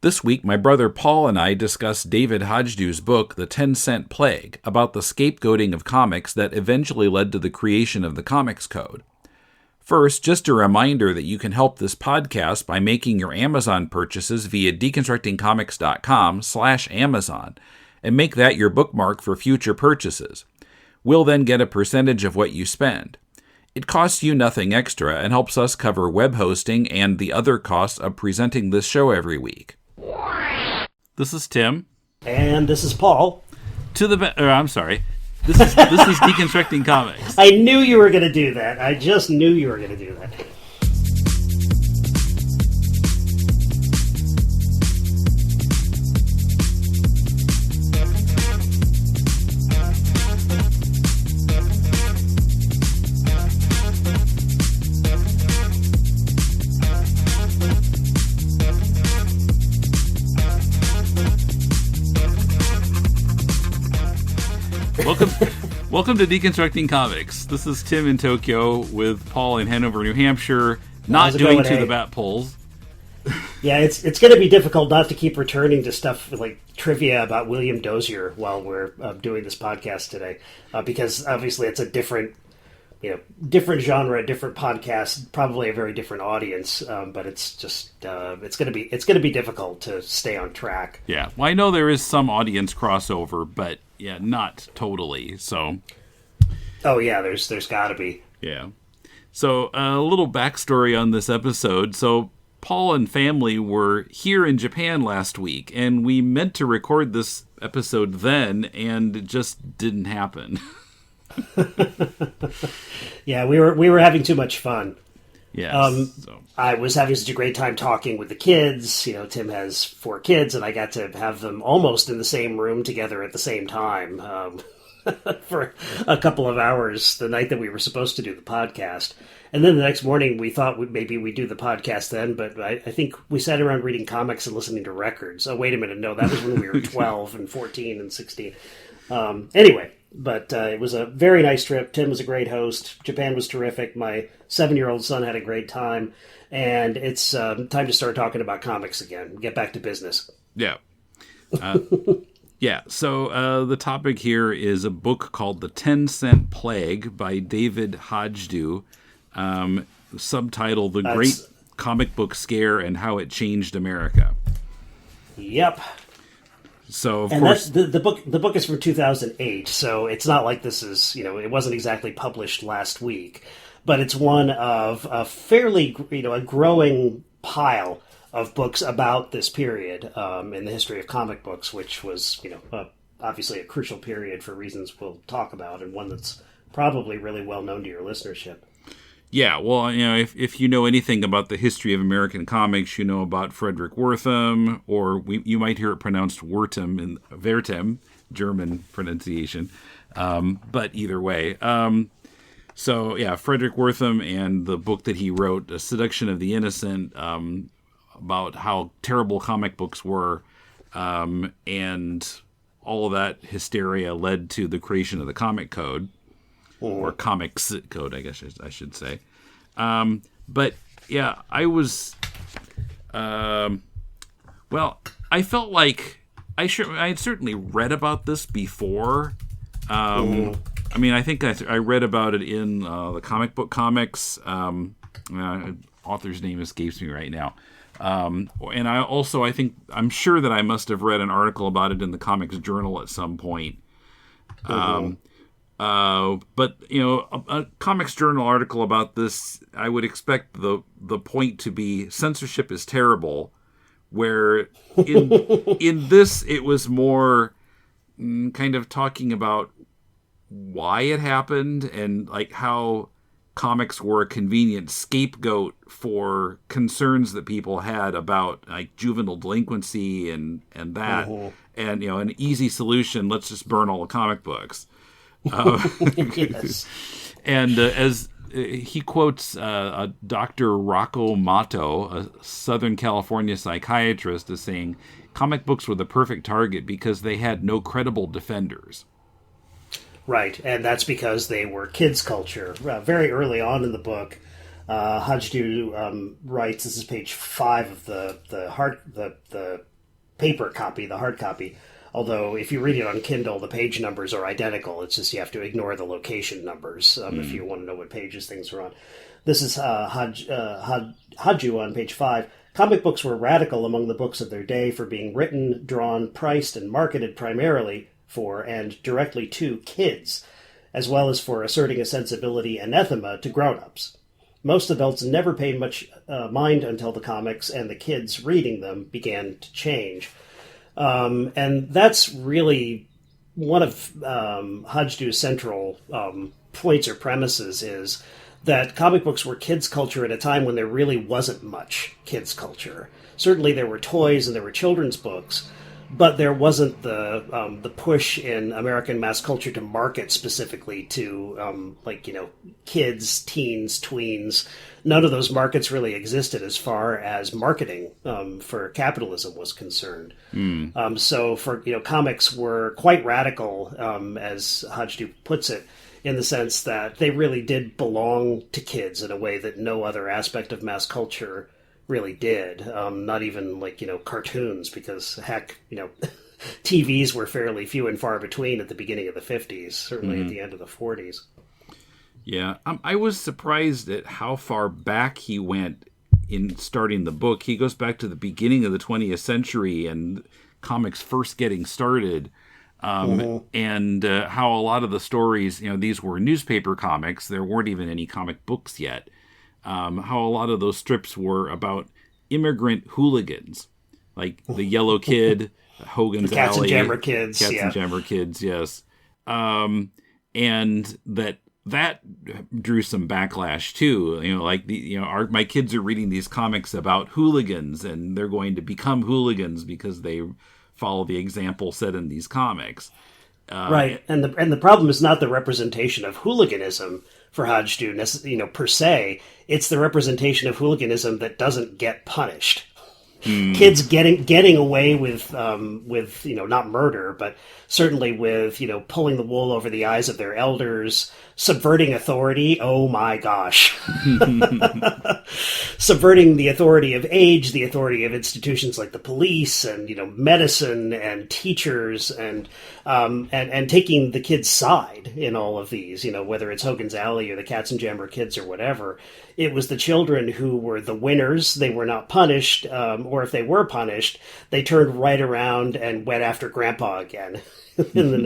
This week, my brother Paul and I discussed David Hajdu's book, The 10-Cent Plague, about the scapegoating of comics that eventually led to the creation of the Comics Code. First, just a reminder that you can help this podcast by making your Amazon purchases via deconstructingcomics.com/Amazon and make that your bookmark for future purchases. We'll then get a percentage of what you spend. It costs you nothing extra and helps us cover web hosting and the other costs of presenting this show every week. This is Tim. And this is Paul. I'm sorry. This is Deconstructing Comics. I knew you were going to do that. I just knew you were going to do that. Welcome to Deconstructing Comics. This is Tim in Tokyo with Paul in Hanover, New Hampshire, not doing To the Bat Polls. Yeah, it's going to be difficult not to keep returning to stuff like trivia about William Dozier while we're doing this podcast today, because obviously it's a different genre, different podcast, probably a very different audience. But it's just it's going to be difficult to stay on track. Yeah, well, I know there is some audience crossover, but yeah, not totally. So, oh yeah, there's got to be. Yeah. So a little backstory on this episode. So Paul and family were here in Japan last week, and we meant to record this episode then, and it just didn't happen. Yeah, we were having too much fun. Yeah. I was having such a great time talking with the kids. You know, Tim has 4 kids, and I got to have them almost in the same room together at the same time for a couple of hours the night that we were supposed to do the podcast. And then the next morning, we thought maybe we'd do the podcast then, but I think we sat around reading comics and listening to records. Oh, wait a minute. No, that was when we were 12 and 14 and 16. Anyway. But it was a very nice trip. Tim was a great host. Japan was terrific. My 7-year-old son had a great time. And it's time to start talking about comics again. Get back to business. Yeah. Yeah. So the topic here is a book called The 10-Cent Plague by David Hajdu. Subtitle, The Great Comic Book Scare and How It Changed America. Yep. So of and course, that's the book is from 2008, so it's not like this is, it wasn't exactly published last week, but it's one of a fairly, a growing pile of books about this period in the history of comic books, which was, obviously a crucial period for reasons we'll talk about, and one that's probably really well known to your listenership. Yeah, well, if you know anything about the history of American comics, you know about Frederick Wertham, or you might hear it pronounced Wertham in Wertham, German pronunciation. But either way. So, yeah, Frederick Wertham and the book that he wrote, A Seduction of the Innocent, about how terrible comic books were, and all of that hysteria led to the creation of the Comic Code. Or Comics Code, I guess I should say. But yeah, I was. I felt like I had certainly read about this before. I mean, I think I read about it in the Comic Book Comics. Author's name escapes me right now. And I'm sure that I must have read an article about it in the Comics Journal at some point. But a Comics Journal article about this, I would expect the point to be censorship is terrible, where in this it was more kind of talking about why it happened and like how comics were a convenient scapegoat for concerns that people had about like juvenile delinquency and that, and an easy solution, let's just burn all the comic books. Yes. And as he quotes Dr. Rocco Mato, a Southern California psychiatrist, as saying, comic books were the perfect target because they had no credible defenders. Right, and that's because they were kids' culture. Very early on in the book, Hajdu writes, this is page 5 of the paper copy, the hard copy. Although if you read it on Kindle, the page numbers are identical. It's just you have to ignore the location numbers if you want to know what pages things are on. This is Hajdu on page 5. Comic books were radical among the books of their day for being written, drawn, priced, and marketed primarily for and directly to kids, as well as for asserting a sensibility anathema to grown-ups. Most adults never paid much mind until the comics and the kids reading them began to change. And that's really one of Hajdu's central points or premises is that comic books were kids' culture at a time when there really wasn't much kids' culture. Certainly there were toys and there were children's books, but there wasn't the push in American mass culture to market specifically to kids, teens, tweens. None of those markets really existed as far as marketing for capitalism was concerned. So comics were quite radical, as Hajdu puts it, in the sense that they really did belong to kids in a way that no other aspect of mass culture really did. Not even cartoons, because heck, TVs were fairly few and far between at the beginning of the 50s, certainly at the end of the 40s. Yeah, I was surprised at how far back he went in starting the book. He goes back to the beginning of the 20th century and comics first getting started. And how a lot of the stories, these were newspaper comics. There weren't even any comic books yet. How a lot of those strips were about immigrant hooligans, like the Yellow Kid, Hogan's the Cats Alley, and Jammer Kids, and Jammer Kids, yes. And that drew some backlash too. My kids are reading these comics about hooligans, and they're going to become hooligans because they follow the example set in these comics. Right, and the problem is not the representation of hooliganism for Hajdu, per se. It's the representation of hooliganism that doesn't get punished. Kids getting away with not murder, but certainly with pulling the wool over the eyes of their elders, subverting authority. Oh my gosh. Subverting the authority of age, the authority of institutions like the police and medicine and teachers, and taking the kids' side in all of these, whether it's Hogan's Alley or the Cats and Jammer Kids or whatever. It was the children who were the winners. They were not punished, or if they were punished, they turned right around and went after Grandpa again in the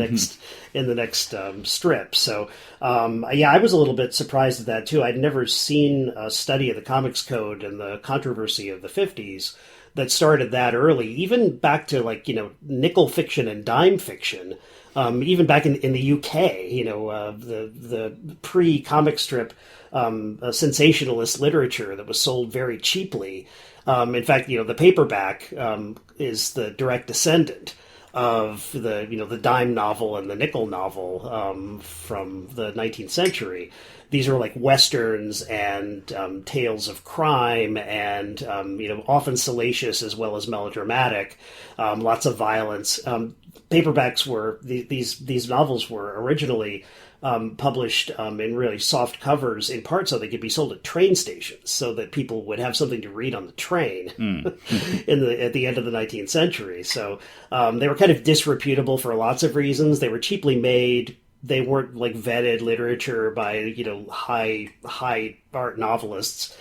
next strip. So, I was a little bit surprised at that too. I'd never seen a study of the Comics Code and the controversy of the 50s that started that early, even back to nickel fiction and dime fiction. Even back in the UK, the pre-comic strip sensationalist literature that was sold very cheaply. In fact, the paperback is the direct descendant of the dime novel and the nickel novel from the 19th century. These are like westerns and tales of crime and often salacious as well as melodramatic, lots of violence. Paperbacks were these novels were originally published in really soft covers, in part so they could be sold at train stations, so that people would have something to read on the train at the end of the 19th century. So they were kind of disreputable for lots of reasons. They were cheaply made. They weren't vetted literature by high art novelists.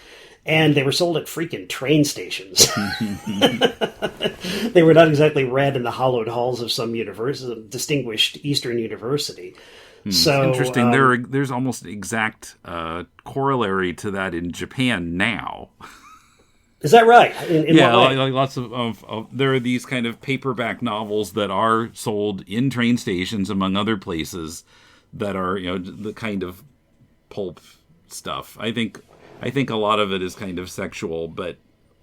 And they were sold at freaking train stations. They were not exactly read in the hallowed halls of some distinguished Eastern university. So interesting. There's almost an exact corollary to that in Japan now. Is that right? In what way? Lots of there are these kind of paperback novels that are sold in train stations, among other places, that are the kind of pulp stuff. I think a lot of it is kind of sexual, but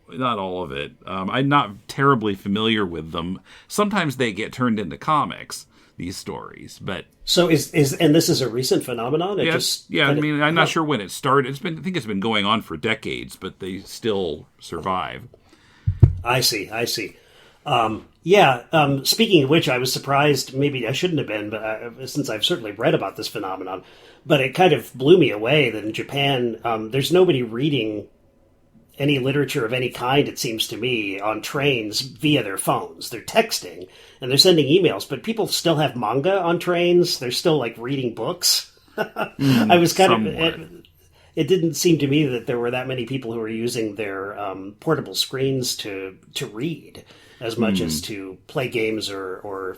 not all of it. I'm not terribly familiar with them. Sometimes they get turned into comics, these stories, but so and this is a recent phenomenon. I'm not sure when it started. I think it's been going on for decades, but they still survive. I see. Yeah. Speaking of which, I was surprised. Maybe I shouldn't have been, but since I've certainly read about this phenomenon, but it kind of blew me away that in Japan, there's nobody reading any literature of any kind. It seems to me on trains via their phones. They're texting and they're sending emails, but people still have manga on trains. They're still like reading books. I was kind of. It didn't seem to me that there were that many people who were using their portable screens to read as much as to play games or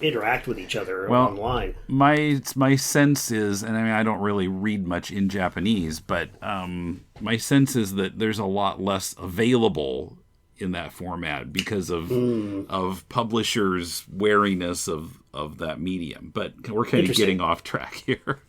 interact with each other online. My sense is, and I mean I don't really read much in Japanese, but my sense is that there's a lot less available in that format because of publishers' wariness of that medium. But we're kind of getting off track here.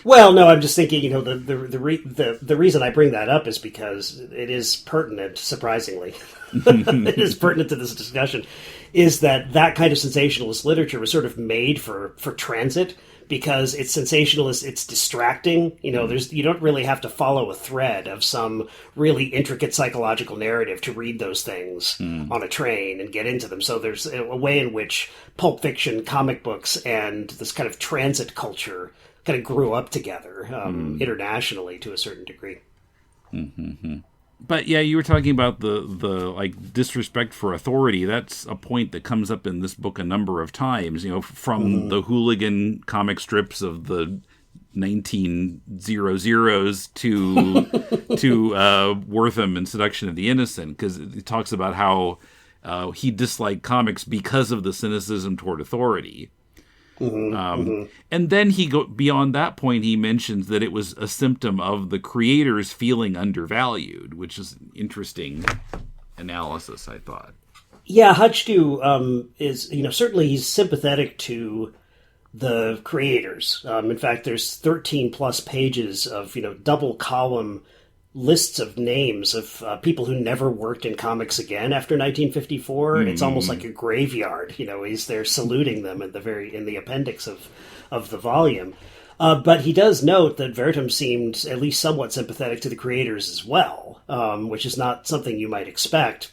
Well, no, I'm just thinking, the reason I bring that up is because it is pertinent, surprisingly. It is pertinent to this discussion, is that kind of sensationalist literature was sort of made for transit because it's sensationalist, it's distracting. You don't really have to follow a thread of some really intricate psychological narrative to read those things on a train and get into them. So there's a way in which pulp fiction, comic books, and this kind of transit culture kind of grew up together internationally to a certain degree. Mm-hmm. But yeah, you were talking about the like disrespect for authority. That's a point that comes up in this book a number of times. From the hooligan comic strips of the 1900s to Wortham and Seduction of the Innocent, because it talks about how he disliked comics because of the cynicism toward authority. And then beyond that point, he mentions that it was a symptom of the creators feeling undervalued, which is an interesting analysis, I thought. Yeah, Hajdu is, certainly he's sympathetic to the creators. In fact, there's 13 plus pages of, double column lists of names of people who never worked in comics again after 1954. It's almost like a graveyard. He's there saluting them in the appendix of the volume. But he does note that Wertham seemed at least somewhat sympathetic to the creators as well, which is not something you might expect,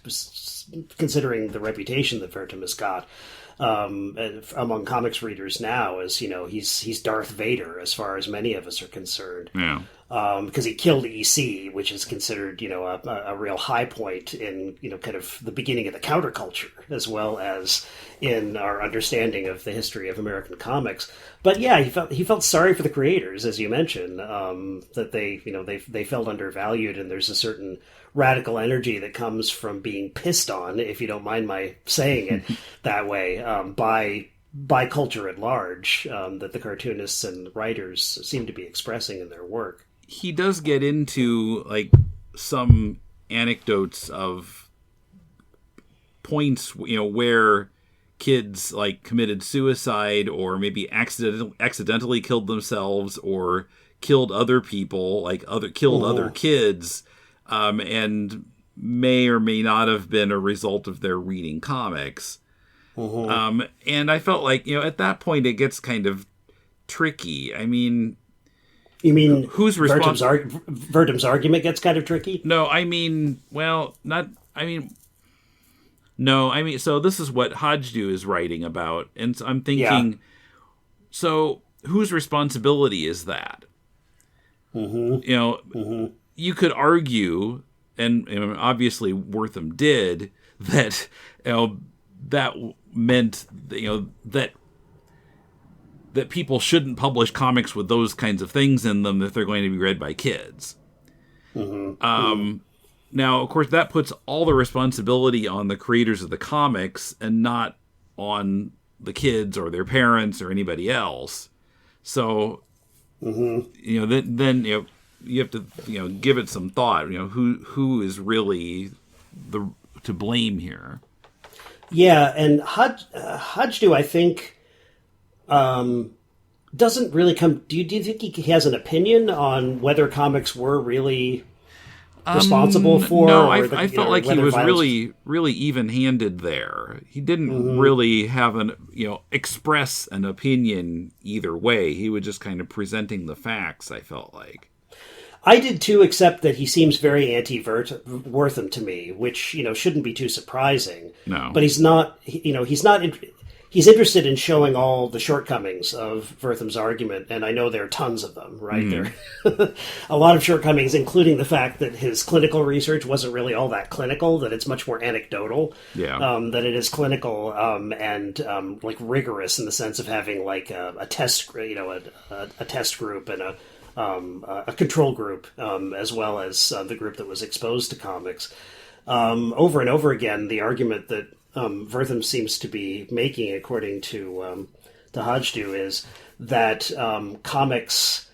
considering the reputation that Wertham has got among comics readers now. As he's Darth Vader as far as many of us are concerned. Yeah. Because he killed EC, which is considered, a real high point in, kind of the beginning of the counterculture, as well as in our understanding of the history of American comics. But yeah, he felt sorry for the creators, as you mentioned, that they felt undervalued, and there's a certain radical energy that comes from being pissed on, if you don't mind my saying it that way, by culture at large, that the cartoonists and writers seem to be expressing in their work. He does get into like some anecdotes of points, where kids like committed suicide or maybe accidentally killed themselves or killed other people, killed other kids, and may or may not have been a result of their reading comics. And I felt like, at that point it gets kind of tricky. I mean, you mean who's responsible? Wertham's argument gets kind of tricky? No, I mean, so this is what Hajdu is writing about. And so I'm thinking, so whose responsibility is that? You could argue, and obviously Wortham did, that, that meant, that people shouldn't publish comics with those kinds of things in them if they're going to be read by kids. Now, of course, that puts all the responsibility on the creators of the comics and not on the kids or their parents or anybody else. So, then you have to give it some thought. Who is really to blame here? Yeah, and Hajdu, I think, doesn't really come. Do you think he has an opinion on whether comics were really responsible for? No, I felt like he was really even-handed there. He didn't really have express an opinion either way. He was just kind of presenting the facts, I felt like. I did too, except that he seems very anti-Wortham to me, which, shouldn't be too surprising. No. But he's not, he's interested in showing all the shortcomings of Wertham's argument, and I know there are tons of them, right? There are a lot of shortcomings, including the fact that his clinical research wasn't really all that clinical, that it's much more anecdotal than it is clinical, and like rigorous in the sense of having like a test, a test group and a control group, as well as the group that was exposed to comics. Over and over again, the argument that Wertham seems to be making, according to Hajdu, is that comics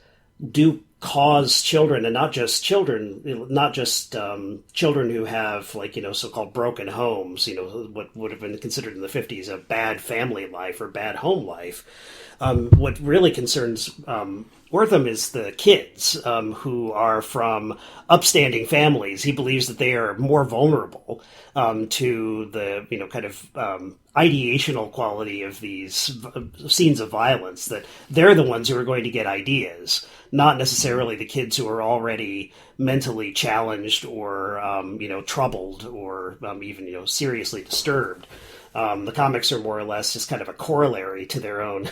do cause children, and not just children who have so-called broken homes, what would have been considered in the 50s a bad family life or bad home life. What really concerns Wortham is the kids who are from upstanding families. He believes that they are more vulnerable to the kind of ideational quality of these scenes of violence. That they're the ones who are going to get ideas, not necessarily the kids who are already mentally challenged or troubled or even seriously disturbed. The comics are more or less just kind of a corollary to their own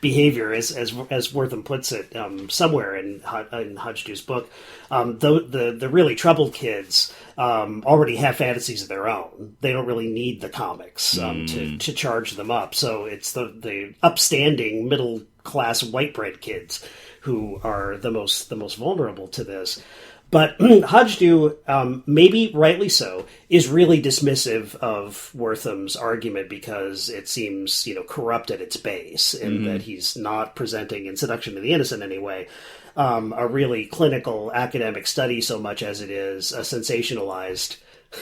behavior, as Wortham puts it somewhere in Hajdu's book. The really troubled kids already have fantasies of their own. They don't really need the comics to charge them up. So it's the upstanding middle class white bread kids who are the most vulnerable to this. But Hajdu, maybe rightly so, is really dismissive of Wortham's argument because it seems, corrupt at its base, in that he's not presenting in Seduction of the Innocent anyway a really clinical academic study so much as it is a sensationalized,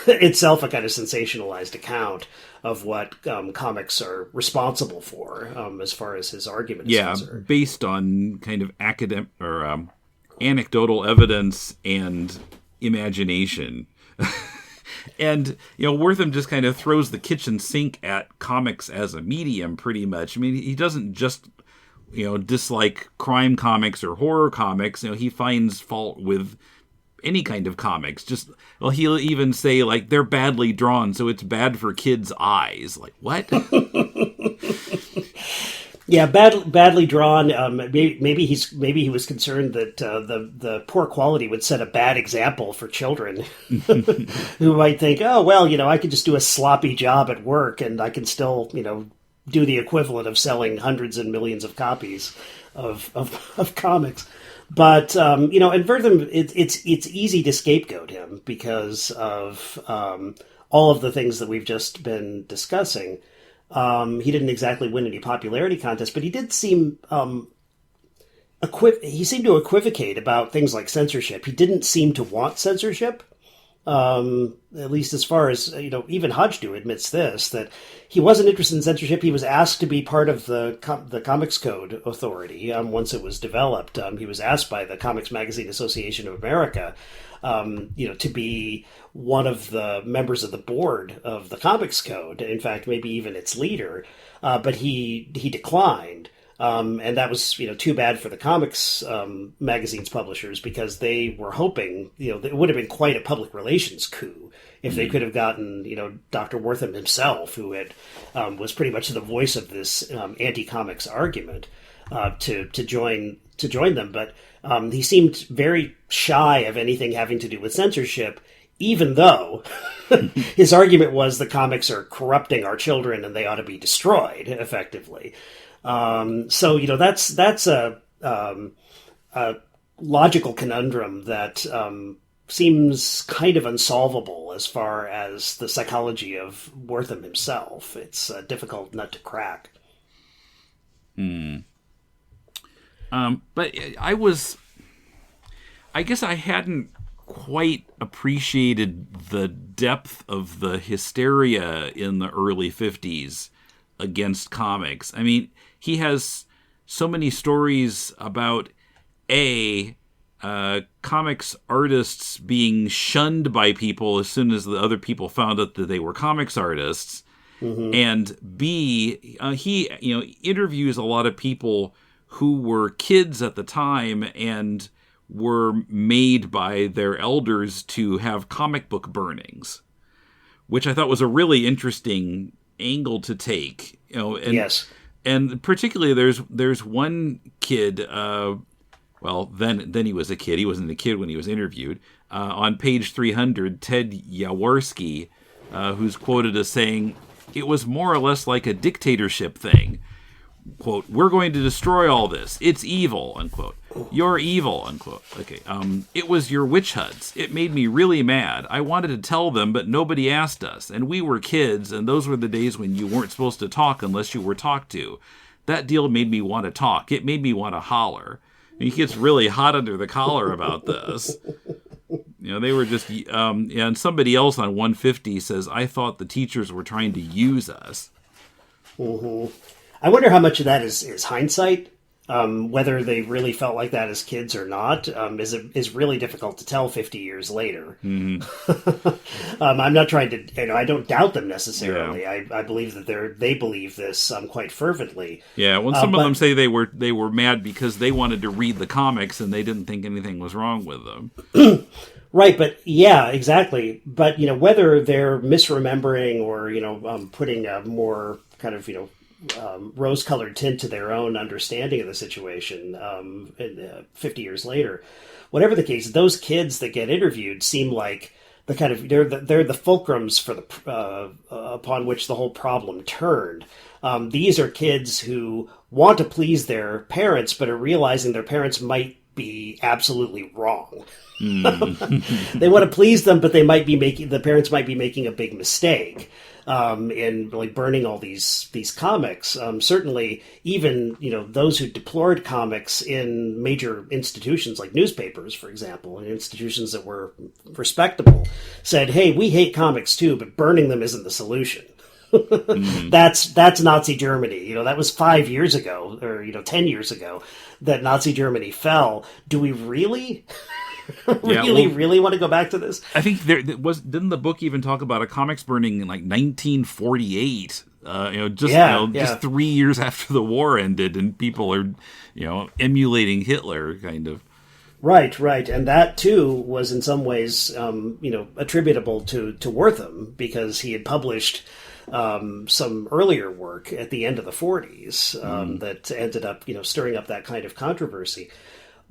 itself a kind of sensationalized account of what comics are responsible for as far as his argument is concerned. Based on kind of academic or anecdotal evidence and imagination. And, Wortham just kind of throws the kitchen sink at comics as a medium, pretty much. I mean, he doesn't just, dislike crime comics or horror comics. He finds fault with any kind of comics. He'll even say, like, they're badly drawn, so it's bad for kids' eyes. Like, what? Yeah, badly drawn. Maybe he was concerned that the poor quality would set a bad example for children who might think, oh well, I could just do a sloppy job at work and I can still do the equivalent of selling hundreds and millions of copies of comics. But and Wertham, it's easy to scapegoat him because of all of the things that we've just been discussing. He didn't exactly win any popularity contests, but he did seem he seemed to equivocate about things like censorship. He didn't seem to want censorship, at least as far as even Hajdu admits this, that he wasn't interested in censorship. He was asked to be part of the Comics Code Authority once it was developed. He was asked by the Comics Magazine Association of America to be one of the members of the board of the Comics Code. In fact, maybe even its leader. But he declined. And that was, too bad for the comics magazine's publishers because they were hoping, it would have been quite a public relations coup if they could have gotten, Dr. Wortham himself, who was pretty much the voice of this anti-comics argument, to join them. But he seemed very shy of anything having to do with censorship, even though his argument was the comics are corrupting our children and they ought to be destroyed, effectively. So that's a logical conundrum that seems kind of unsolvable as far as the psychology of Wortham himself. It's a difficult nut to crack. But I guess I hadn't quite appreciated the depth of the hysteria in the early 50s against comics. I mean, he has so many stories about comics artists being shunned by people as soon as the other people found out that they were comics artists, and B, he interviews a lot of people who were kids at the time and were made by their elders to have comic book burnings, which I thought was a really interesting angle to take. And, yes. And particularly, there's one kid. Then he was a kid. He wasn't a kid when he was interviewed. On page 300, Ted Yaworski, who's quoted as saying, "It was more or less like a dictatorship thing. Quote, we're going to destroy all this. It's evil, unquote. You're evil, unquote. Okay. It was your witch huts. It made me really mad. I wanted to tell them, but nobody asked us. And we were kids, and those were the days when you weren't supposed to talk unless you were talked to. That deal made me want to talk. It made me want to holler." And he gets really hot under the collar about this. They were just, and somebody else on 150 says, "I thought the teachers were trying to use us." Mm-hmm. I wonder how much of that is hindsight, whether they really felt like that as kids or not, is really difficult to tell 50 years later. Mm-hmm. I'm not trying to, I don't doubt them necessarily. Yeah. I believe that they believe this quite fervently. Yeah, well, some of them say they were mad because they wanted to read the comics and they didn't think anything was wrong with them. Right, but yeah, exactly. But, whether they're misremembering or, putting a more kind of, rose-colored tint to their own understanding of the situation 50 years later. Whatever the case, those kids that get interviewed seem like the kind of they're the fulcrums for the upon which the whole problem turned. These are kids who want to please their parents, but are realizing their parents might be absolutely wrong. They want to please them, but the parents might be making a big mistake. In like burning all these comics. Certainly, even those who deplored comics in major institutions like newspapers, for example, and institutions that were respectable, said, "Hey, we hate comics too, but burning them isn't the solution." That's Nazi Germany. That was 5 years ago, or 10 years ago, that Nazi Germany fell. Do we really? Really want to go back to this? I think didn't the book even talk about a comics burning in like 1948? Just 3 years after the war ended, and people are, emulating Hitler, kind of. Right, and that too was in some ways, attributable to Wortham, because he had published some earlier work at the end of the 40s that ended up, stirring up that kind of controversy.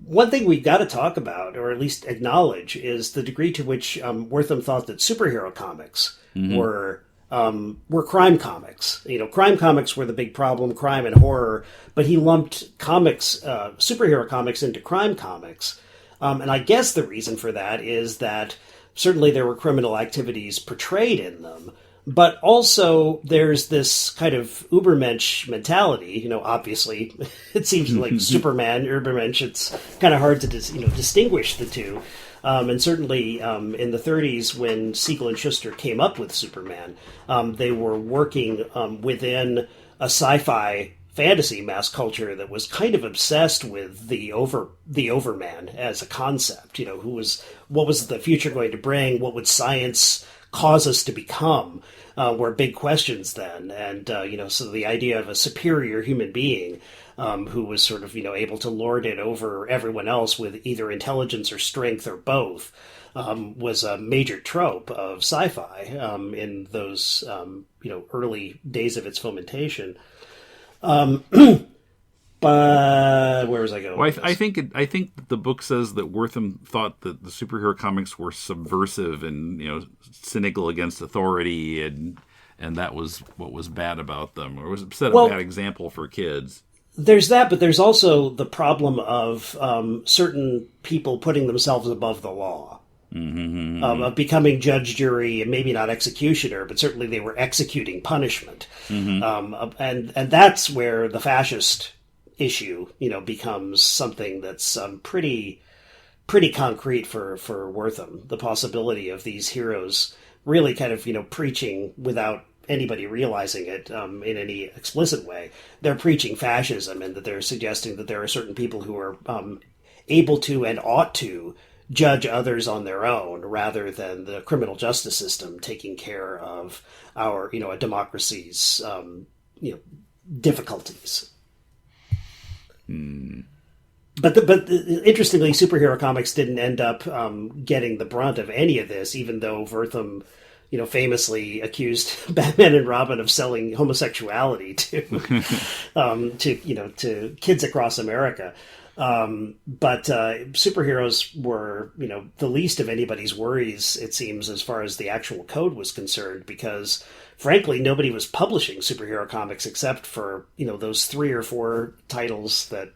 One thing we've got to talk about, or at least acknowledge, is the degree to which Wortham thought that superhero comics were crime comics. Crime comics were the big problem, crime and horror, but he lumped superhero comics into crime comics. And I guess the reason for that is that certainly there were criminal activities portrayed in them, but also there's this kind of Ubermensch mentality. Obviously, it seems like Superman, Ubermensch, it's kind of hard to distinguish the two. And certainly in the 30s, when Siegel and Schuster came up with Superman, they were working within a sci-fi fantasy mass culture that was kind of obsessed with the Overman as a concept. What was the future going to bring? What would science cause us to become? Were big questions then. And, so the idea of a superior human being who was sort of, able to lord it over everyone else with either intelligence or strength or both was a major trope of sci-fi in those, early days of its fomentation. But where was I going? Well, I think the book says that Wortham thought that the superhero comics were subversive and cynical against authority, and that was what was bad about them, or was set a bad example for kids. There's that, but there's also the problem of certain people putting themselves above the law. Of becoming judge, jury, and maybe not executioner, but certainly they were executing punishment. And that's where the fascist issue, becomes something that's pretty concrete for Wortham. The possibility of these heroes really kind of, preaching without anybody realizing it in any explicit way. They're preaching fascism, and that they're suggesting that there are certain people who are able to and ought to judge others on their own, rather than the criminal justice system taking care of our, a democracy's, difficulties. But interestingly, superhero comics didn't end up getting the brunt of any of this, even though Wertham, famously accused Batman and Robin of selling homosexuality to to kids across America. But superheroes were, the least of anybody's worries, it seems, as far as the actual code was concerned, because frankly, nobody was publishing superhero comics except for, those 3 or 4 titles that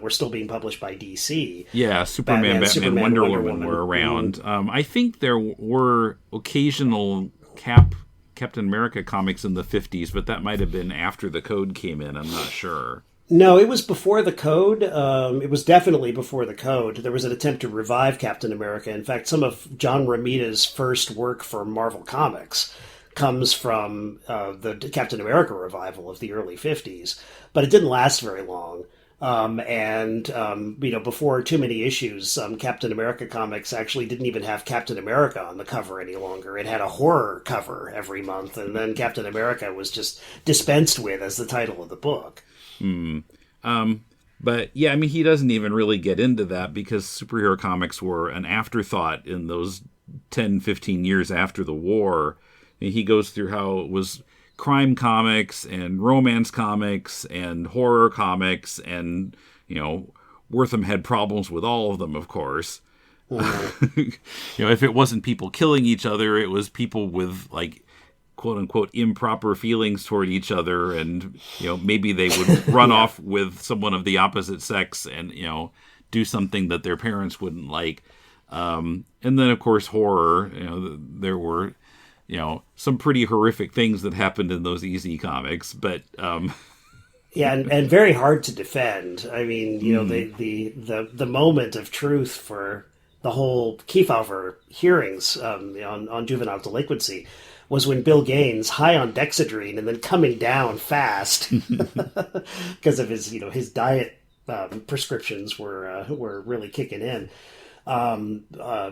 were still being published by DC. Yeah, Superman, Batman, Wonder Woman were around. I think there were occasional Captain America comics in the 50s, but that might have been after the code came in. I'm not sure. No, it was before the code. It was definitely before the code. There was an attempt to revive Captain America. In fact, some of John Romita's first work for Marvel Comics comes from the Captain America revival of the early 50s. But it didn't last very long. Before too many issues, Captain America comics actually didn't even have Captain America on the cover any longer. It had a horror cover every month, and then Captain America was just dispensed with as the title of the book. But yeah, he doesn't even really get into that because superhero comics were an afterthought in those 10, 15 years after the war. And he goes through how it was crime comics and romance comics and horror comics, and Wertham had problems with all of them, of course. If it wasn't people killing each other, it was people with quote unquote improper feelings toward each other, and maybe they would run off with someone of the opposite sex and do something that their parents wouldn't like. And then of course horror, there were some pretty horrific things that happened in those easy comics, but yeah, and very hard to defend. The moment of truth for the whole Kefauver hearings on juvenile delinquency was when Bill Gaines, high on dexedrine and then coming down fast because of his diet prescriptions were really kicking in.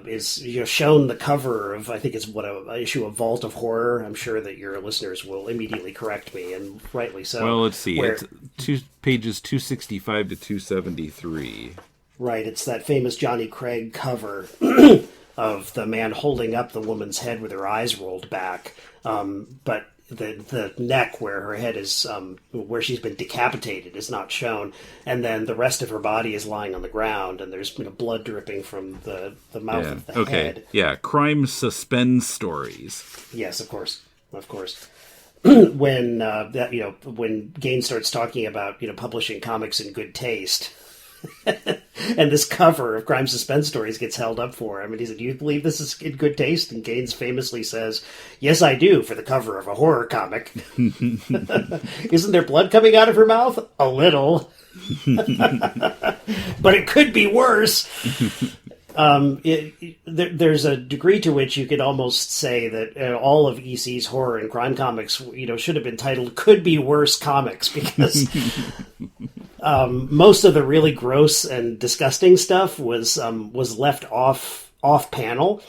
Is shown the cover of, I think it's an issue of Vault of Horror. I'm sure that your listeners will immediately correct me, and rightly so. Well, let's see. It's pages 265 to 273. Right, it's that famous Johnny Craig cover of the man holding up the woman's head with her eyes rolled back, but the neck where her head is, where she's been decapitated, is not shown, and then the rest of her body is lying on the ground, and there's blood dripping from the mouth of the head. Yeah, crime suspense stories. Yes, of course. When when Gaines starts talking about publishing comics in good taste. And this cover of Crime Suspense Stories gets held up for him. And he said, "Do you believe this is in good taste?" And Gaines famously says, "Yes, I do, for the cover of a horror comic." Isn't there blood coming out of her mouth? A little. But it could be worse. There's a degree to which you could almost say that all of EC's horror and crime comics, should have been titled "Could Be Worse Comics," because most of the really gross and disgusting stuff was left off panel.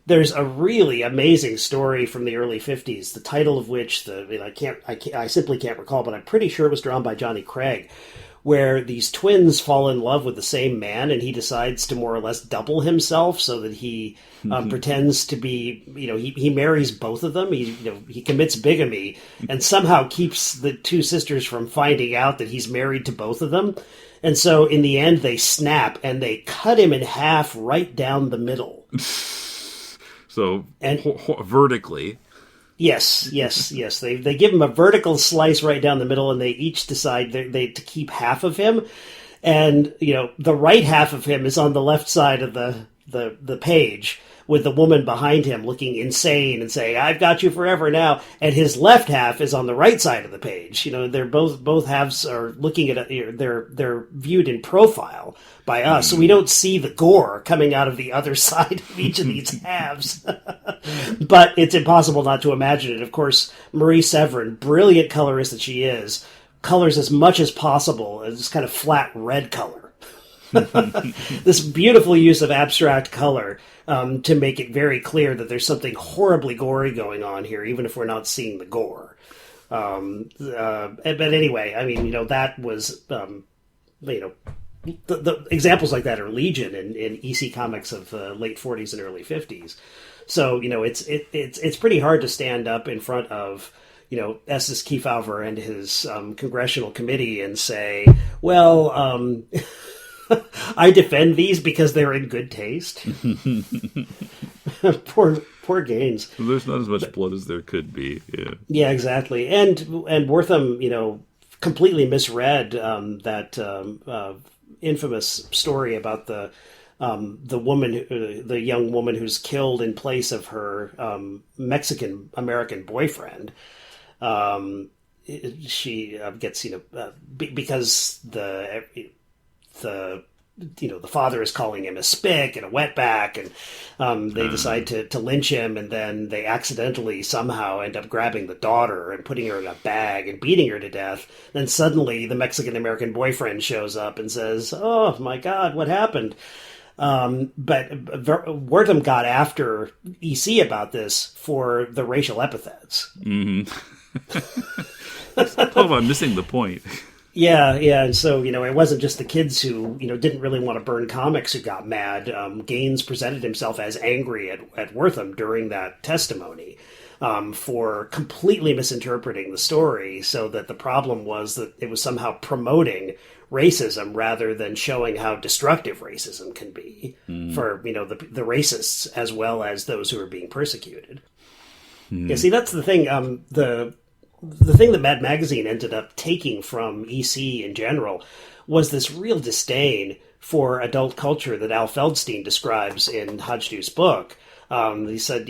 There's a really amazing story from the early 50s, the title of which I simply can't recall, but I'm pretty sure it was drawn by Johnny Craig, where these twins fall in love with the same man, and he decides to more or less double himself so that he pretends to be, he marries both of them. He commits bigamy and somehow keeps the two sisters from finding out that he's married to both of them. And so in the end, they snap and they cut him in half right down the middle. So vertically. Yes. They give him a vertical slice right down the middle, and they each decide they to keep half of him. And, the right half of him is on the left side of the page, with the woman behind him looking insane and saying, "I've got you forever now." And his left half is on the right side of the page. They're both halves are looking at they're viewed in profile by us, so we don't see the gore coming out of the other side of each of these halves. But it's impossible not to imagine it. Of course, Marie Severin, brilliant colorist that she is, colors as much as possible as this kind of flat red color. This beautiful use of abstract color to make it very clear that there's something horribly gory going on here, even if we're not seeing the gore. But anyway, that was, the examples like that are legion in EC comics of the late 40s and early 50s. So, it's pretty hard to stand up in front of, Estes Kefauver and his congressional committee and say, well, I defend these because they're in good taste. Poor Gaines. There's not as much blood as there could be. Yeah, exactly. And Wortham, completely misread that infamous story about the woman, the young woman who's killed in place of her Mexican American boyfriend. She gets because the father is calling him a spick and a wetback, and they decide to lynch him, and then they accidentally somehow end up grabbing the daughter and putting her in a bag and beating her to death. Then suddenly the Mexican-American boyfriend shows up and says, "Oh my God, what happened?" But Wortham got after EC about this for the racial epithets. Mm-hmm. I'm missing the point. Yeah, and so, it wasn't just the kids who, didn't really want to burn comics who got mad. Gaines presented himself as angry at Wortham during that testimony for completely misinterpreting the story, so that the problem was that it was somehow promoting racism rather than showing how destructive racism can be for, the racists as well as those who are being persecuted. Yeah, see, that's the thing. The thing that Mad Magazine ended up taking from EC in general was this real disdain for adult culture that Al Feldstein describes in Hajdu's book. He said,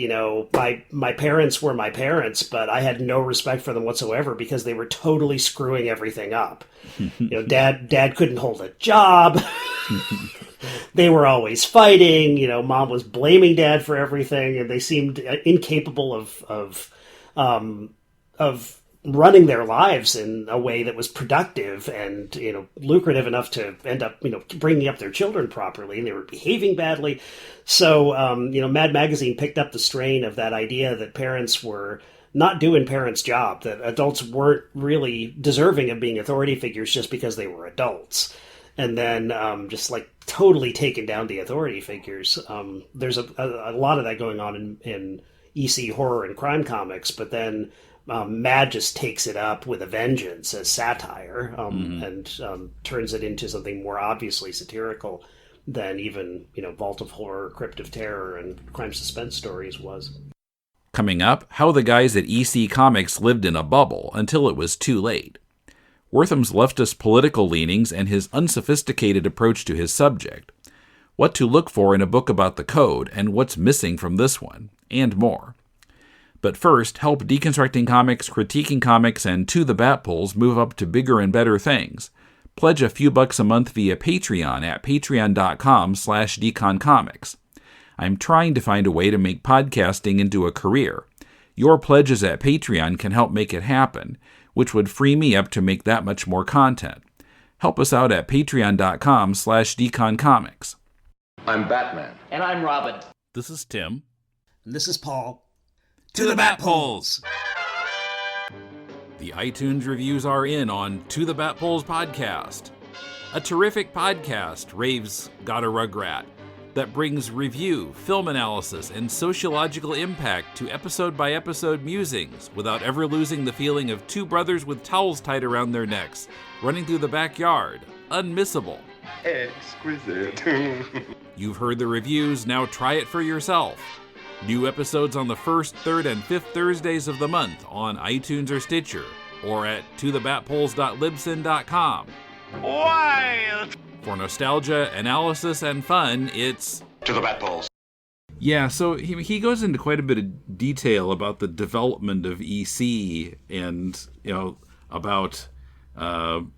my parents were my parents, but I had no respect for them whatsoever because they were totally screwing everything up. Dad couldn't hold a job. They were always fighting. Mom was blaming Dad for everything, and they seemed incapable of running their lives in a way that was productive and, lucrative enough to end up, bringing up their children properly, and they were behaving badly. So, Mad Magazine picked up the strain of that idea that parents were not doing parents' job, that adults weren't really deserving of being authority figures just because they were adults. And then just totally taken down the authority figures. There's a lot of that going on in EC horror and crime comics, but then Mad just takes it up with a vengeance as satire and turns it into something more obviously satirical than even, Vault of Horror, Crypt of Terror, and Crime Suspense Stories was. Coming up, how the guys at EC Comics lived in a bubble until it was too late. Wortham's leftist political leanings and his unsophisticated approach to his subject. What to look for in a book about the code and what's missing from this one, and more. But first, help Deconstructing Comics, Critiquing Comics, and To the Bat Pulls move up to bigger and better things. Pledge a few bucks a month via Patreon at patreon.com/deconcomics. I'm trying to find a way to make podcasting into a career. Your pledges at Patreon can help make it happen, which would free me up to make that much more content. Help us out at patreon.com/deconcomics. I'm Batman. And I'm Robin. This is Tim. And this is Paul. To the Bat Pulls! The iTunes reviews are in on To the Bat Pulls podcast. A terrific podcast, Rave's Got a Rugrat, that brings review, film analysis, and sociological impact to episode-by-episode musings without ever losing the feeling of two brothers with towels tied around their necks, running through the backyard. Unmissable. Exquisite. You've heard the reviews, now try it for yourself. New episodes on the first, third, and fifth Thursdays of the month on iTunes or Stitcher, or at tothebatpulls.libsyn.com. Wild! For nostalgia, analysis, and fun, it's To the Bat Pulls. Yeah, so he goes into quite a bit of detail about the development of EC and, about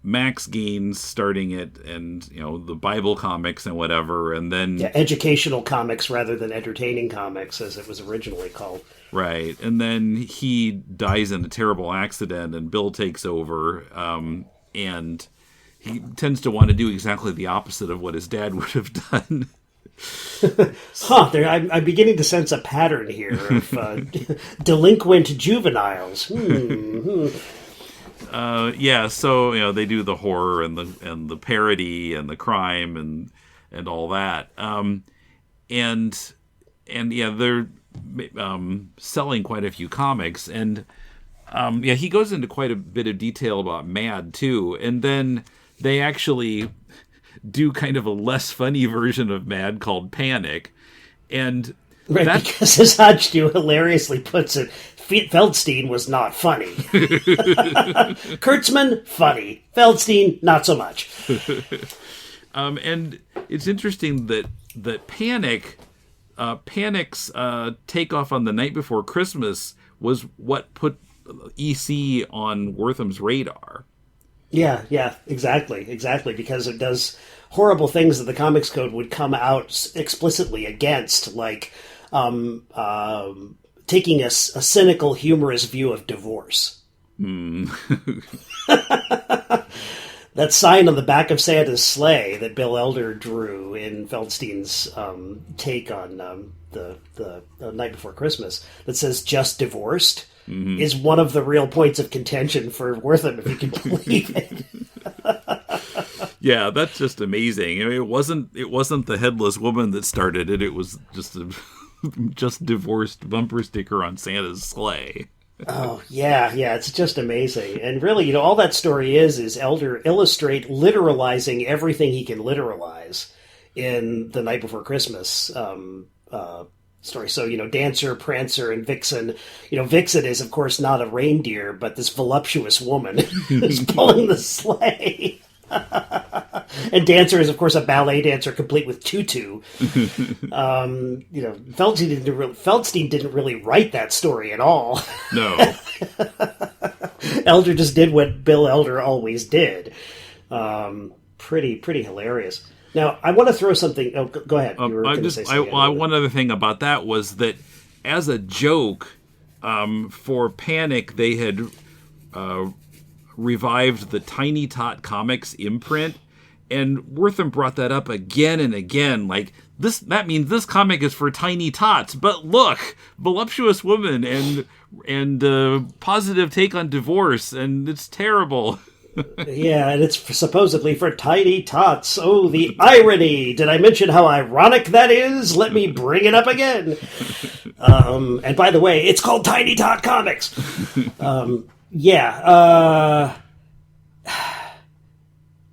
Max Gaines starting it and, the Bible comics and whatever, and then... Yeah, educational comics rather than entertaining comics, as it was originally called. Right, and then he dies in a terrible accident and Bill takes over, and he tends to want to do exactly the opposite of what his dad would have done. I'm beginning to sense a pattern here of delinquent juveniles. Yeah, so they do the horror and the parody and the crime and all that. And yeah, they're selling quite a few comics, and he goes into quite a bit of detail about Mad too, and then they actually do kind of a less funny version of Mad called Panic, and right, because as Hajdu hilariously puts it, Feldstein was not funny. Kurtzman, funny. Feldstein, not so much. And it's interesting that Panic's takeoff on The Night Before Christmas was what put EC on Wortham's radar. Yeah, exactly, because it does horrible things that the Comics Code would come out explicitly against, like taking a cynical, humorous view of divorce. That sign on the back of Santa's sleigh that Bill Elder drew in Feldstein's take on the Night Before Christmas that says "just divorced" is one of the real points of contention for Wortham, if you can believe it. Yeah, that's just amazing. I mean, it wasn't the headless woman that started it. It was just a just divorced bumper sticker on Santa's sleigh. Oh, yeah, it's just amazing. And really, all that story is Elder literalizing everything he can literalize in The Night Before Christmas story. So, Dancer, Prancer, and Vixen. Vixen is, of course, not a reindeer, but this voluptuous woman who's pulling the sleigh. And Dancer is, of course, a ballet dancer complete with tutu. Feldstein didn't really write that story at all. No. Elder just did what Bill Elder always did. Pretty hilarious. Now, I want to throw something. Oh, go ahead. You were going to say something. One other thing about that was that, as a joke, for Panic, they had revived the Tiny Tot Comics imprint, and Wortham brought that up again and again, like, that means this comic is for tiny tots, but look, voluptuous woman and positive take on divorce, and it's terrible. Yeah, and it's supposedly for tiny tots. Oh, the irony! Did I mention how ironic that is? Let me bring it up again. And by the way, it's called Tiny Tot Comics.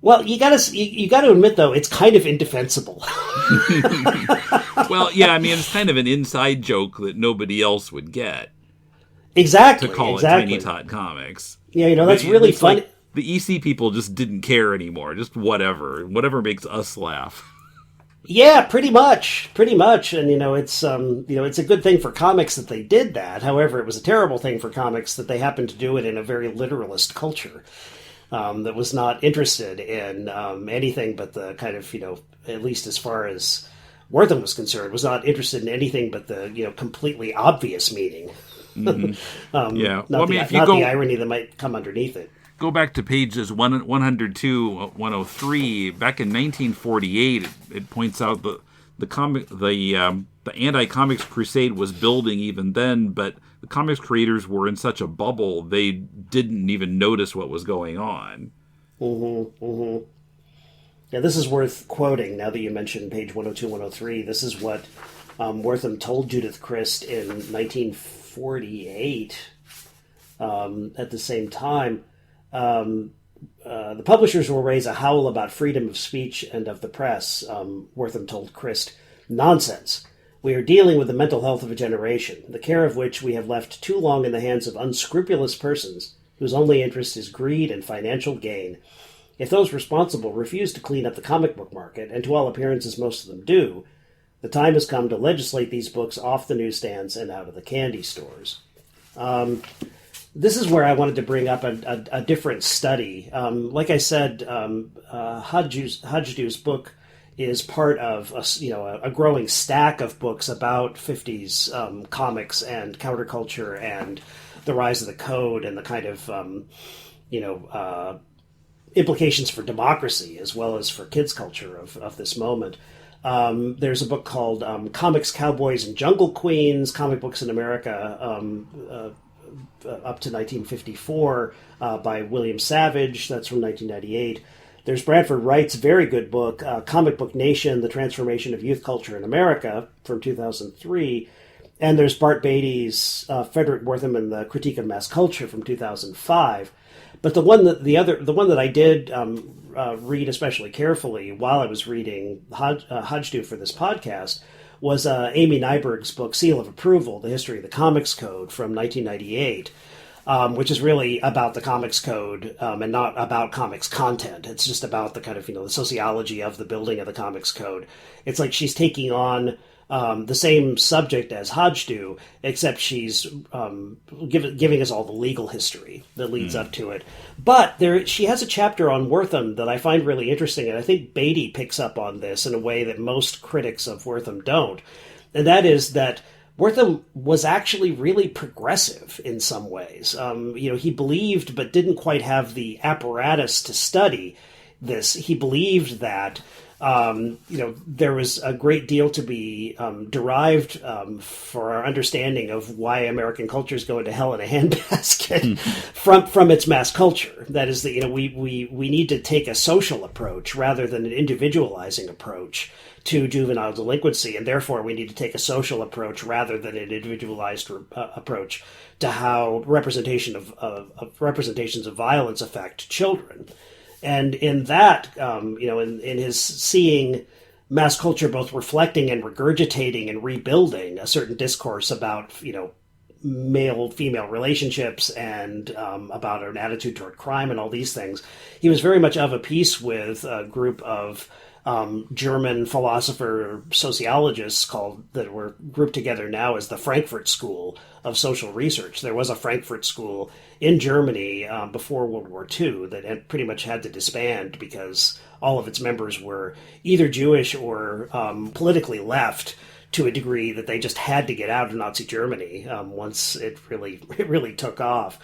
Well, you gotta admit, though, it's kind of indefensible. Well, yeah, I mean, it's kind of an inside joke that nobody else would get. Exactly. To call it Tiny Tot Comics. Yeah, that's really funny. Like, the EC people just didn't care anymore. Just whatever makes us laugh. Yeah, pretty much. And, it's a good thing for comics that they did that. However, it was a terrible thing for comics that they happened to do it in a very literalist culture. That was not interested in anything but the kind of, at least as far as Wortham was concerned, was not interested in anything but the, completely obvious meaning. Mm-hmm. Yeah. The irony that might come underneath it. Go back to pages 102, 103. Back in 1948, it points out the anti-comics crusade was building even then, but the comics creators were in such a bubble they didn't even notice what was going on. Yeah, this is worth quoting now that you mentioned page 102, 103. This is what Wortham told Judith Crist in 1948 at the same time. The publishers will raise a howl about freedom of speech and of the press, Wortham told Crist. Nonsense. We are dealing with the mental health of a generation, the care of which we have left too long in the hands of unscrupulous persons whose only interest is greed and financial gain. If those responsible refuse to clean up the comic book market, and to all appearances most of them do, the time has come to legislate these books off the newsstands and out of the candy stores. This is where I wanted to bring up a different study. Like I said, Hajdu's book is part of a growing stack of books about 50s comics and counterculture and the rise of the code and the kind of implications for democracy as well as for kids culture of this moment. There's a book called Comics, Cowboys, and Jungle Queens, Comic Books in America, up to 1954 by William Savage. That's from 1998. There's Bradford Wright's very good book, Comic Book Nation, The Transformation of Youth Culture in America, from 2003. And there's Bart Beatty's Frederick Wortham and the Critique of Mass Culture from 2005. But the one that I did read especially carefully while I was reading Hajdu for this podcast was Amy Nyberg's book, Seal of Approval, The History of the Comics Code from 1998. Which is really about the comics code and not about comics content. It's just about the kind of, the sociology of the building of the comics code. It's like she's taking on the same subject as Hajdu, except she's giving us all the legal history that leads up to it. But she has a chapter on Wortham that I find really interesting, and I think Beatty picks up on this in a way that most critics of Wortham don't. And that is that Wortham was actually really progressive in some ways. He believed but didn't quite have the apparatus to study this. He believed that there was a great deal to be derived for our understanding of why American cultures go into hell in a handbasket from its mass culture. That is, we need to take a social approach rather than an individualizing approach to juvenile delinquency, and therefore we need to take a social approach rather than an individualized approach to how representations of violence affect children. And in that, in his seeing mass culture both reflecting and regurgitating and rebuilding a certain discourse about, male-female relationships and about an attitude toward crime and all these things, he was very much of a piece with a group of German philosopher sociologists that were grouped together now as the Frankfurt School of Social Research. There was a Frankfurt School in Germany before World War II that had pretty much had to disband because all of its members were either Jewish or politically left to a degree that they just had to get out of Nazi Germany once it really took off.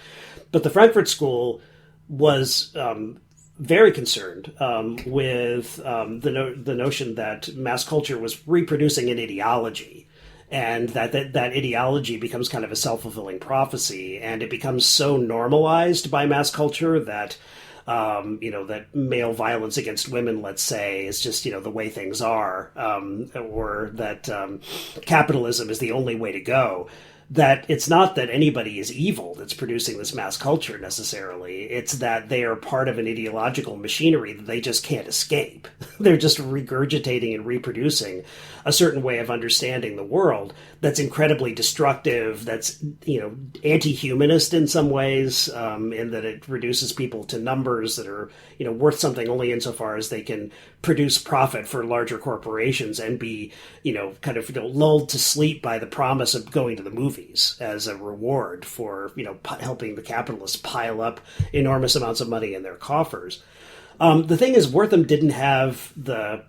But the Frankfurt School was very concerned with the notion that mass culture was reproducing an ideology, and that ideology becomes kind of a self-fulfilling prophecy, and it becomes so normalized by mass culture that that male violence against women, let's say, is just the way things are, or that capitalism is the only way to go. That it's not that anybody is evil that's producing this mass culture necessarily. It's that they are part of an ideological machinery that they just can't escape. They're just regurgitating and reproducing a certain way of understanding the world that's incredibly destructive, that's, anti-humanist in some ways, in that it reduces people to numbers that are, worth something only insofar as they can produce profit for larger corporations and be, lulled to sleep by the promise of going to the movies as a reward for, helping the capitalists pile up enormous amounts of money in their coffers. The thing is, Wortham didn't have the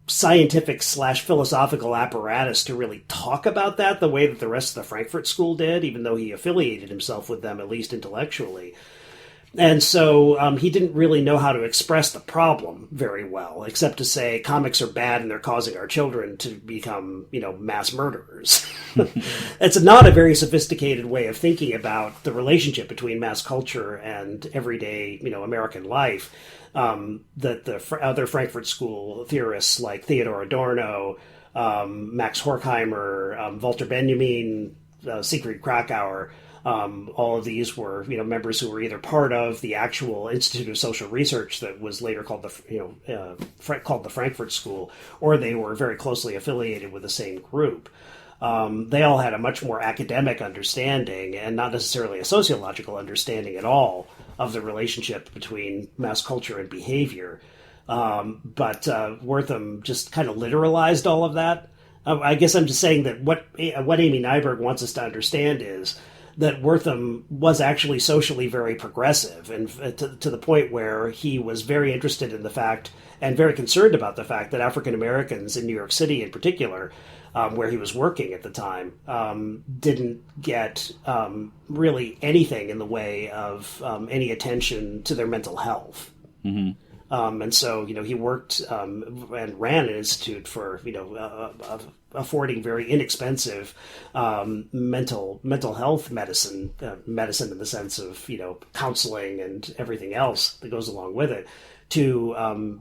scientific / philosophical apparatus to really talk about that the way that the rest of the Frankfurt School did, even though he affiliated himself with them, at least intellectually. And so he didn't really know how to express the problem very well, except to say comics are bad and they're causing our children to become, mass murderers. It's not a very sophisticated way of thinking about the relationship between mass culture and everyday, American life. That the other Frankfurt School theorists like Theodor Adorno, Max Horkheimer, Walter Benjamin, Siegfried Krakauer, all of these were, members who were either part of the actual Institute of Social Research that was later called the Frankfurt School, or they were very closely affiliated with the same group. They all had a much more academic understanding and not necessarily a sociological understanding at all of the relationship between mass culture and behavior. But Wortham just kind of literalized all of that. I guess I'm just saying that what Amy Nyberg wants us to understand is that Wortham was actually socially very progressive, and to the point where he was very interested in the fact and very concerned about the fact that African Americans in New York City in particular, where he was working at the time, didn't get really anything in the way of any attention to their mental health. Mm-hmm. And so, he worked and ran an institute for, affording very inexpensive mental health medicine in the sense of, counseling and everything else that goes along with it to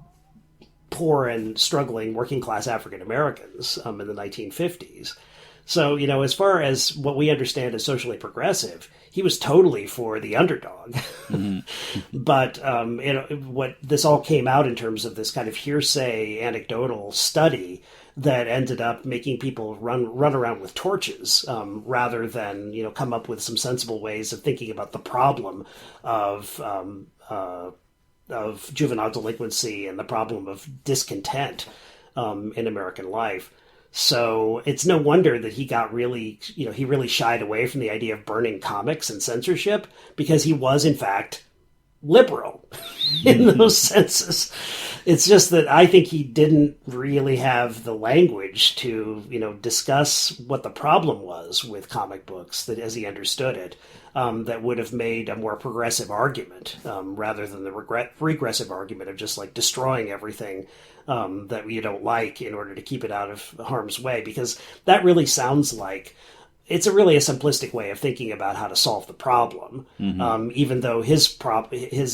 poor and struggling working class African Americans in the 1950s. So, as far as what we understand as socially progressive, he was totally for the underdog. Mm-hmm. But what this all came out in terms of this kind of hearsay anecdotal study that ended up making people run around with torches rather than come up with some sensible ways of thinking about the problem of juvenile delinquency and the problem of discontent in American life. So it's no wonder that he got really shied away from the idea of burning comics and censorship, because he was, in fact, liberal in those senses. It's just that I think he didn't really have the language to, discuss what the problem was with comic books that, as he understood it, that would have made a more progressive argument rather than the regressive argument of just like destroying everything that you don't like in order to keep it out of harm's way, because that really sounds like it's really a simplistic way of thinking about how to solve the problem. Mm-hmm. Even though his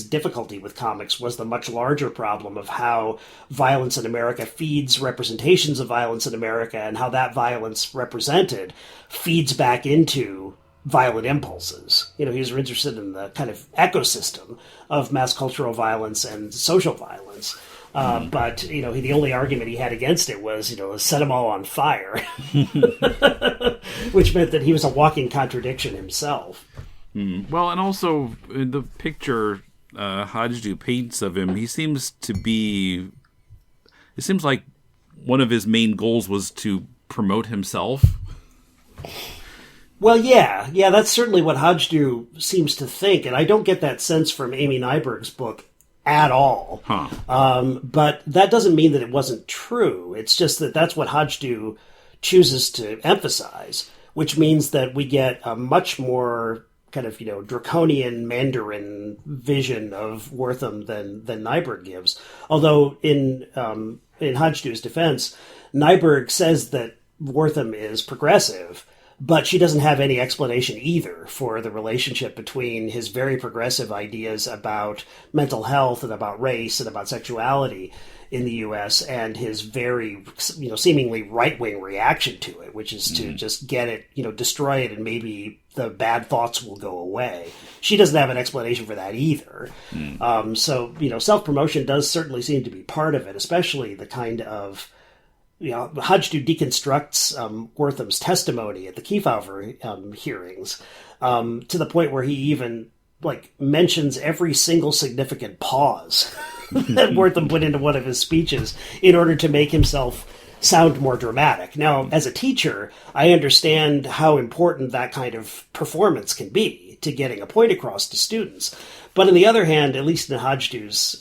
difficulty with comics was the much larger problem of how violence in America feeds representations of violence in America, and how that violence represented feeds back into violent impulses. He was interested in the kind of ecosystem of mass cultural violence and social violence. But, the only argument he had against it was, set them all on fire, which meant that he was a walking contradiction himself. Well, and also in the picture Hajdu paints of him, it seems like one of his main goals was to promote himself. Well, yeah, that's certainly what Hajdu seems to think, and I don't get that sense from Amy Nyberg's book at all. But that doesn't mean that it wasn't true. It's just that that's what Hajdu chooses to emphasize, which means that we get a much more kind of, draconian Mandarin vision of Wortham than Nyberg gives. Although in Hajdu's defense, Nyberg says that Wortham is progressive, but she doesn't have any explanation either for the relationship between his very progressive ideas about mental health and about race and about sexuality in the U.S. and his very, seemingly right-wing reaction to it, which is to just get it, destroy it, and maybe the bad thoughts will go away. She doesn't have an explanation for that either. So, self-promotion does certainly seem to be part of it, especially the kind of Hajdu deconstructs Wortham's testimony at the Kefauver hearings to the point where he even mentions every single significant pause that Wortham put into one of his speeches in order to make himself sound more dramatic. Now, as a teacher, I understand how important that kind of performance can be to getting a point across to students. But on the other hand, at least in Hajdu's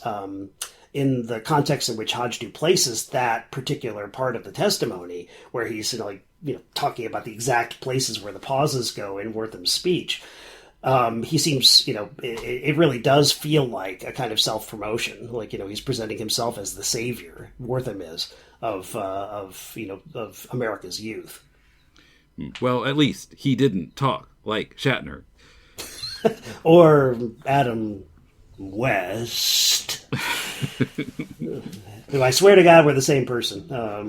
in the context in which Hajdu places that particular part of the testimony, where he's talking about the exact places where the pauses go in Wortham's speech, he seems, it really does feel like a kind of self-promotion. He's presenting himself as the savior, Wortham is, of America's youth. Well, at least he didn't talk like Shatner. Or Adam West. I swear to God, we're the same person. A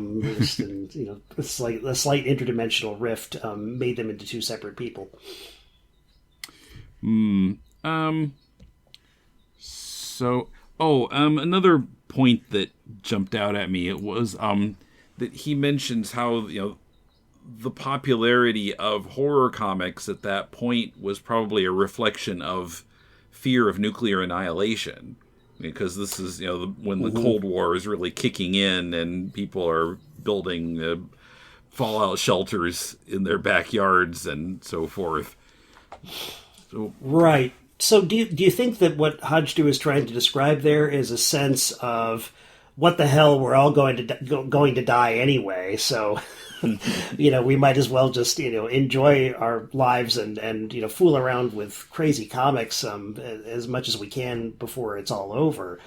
slight interdimensional rift made them into two separate people. Another point that jumped out at me, it was that he mentions how the popularity of horror comics at that point was probably a reflection of fear of nuclear annihilation, because this is when the Cold War is really kicking in and people are building fallout shelters in their backyards and so forth. So, right. So do you think that what Hajdu is trying to describe there is a sense of what the hell, we're all going to die anyway, so we might as well just enjoy our lives and fool around with crazy comics as much as we can before it's all over.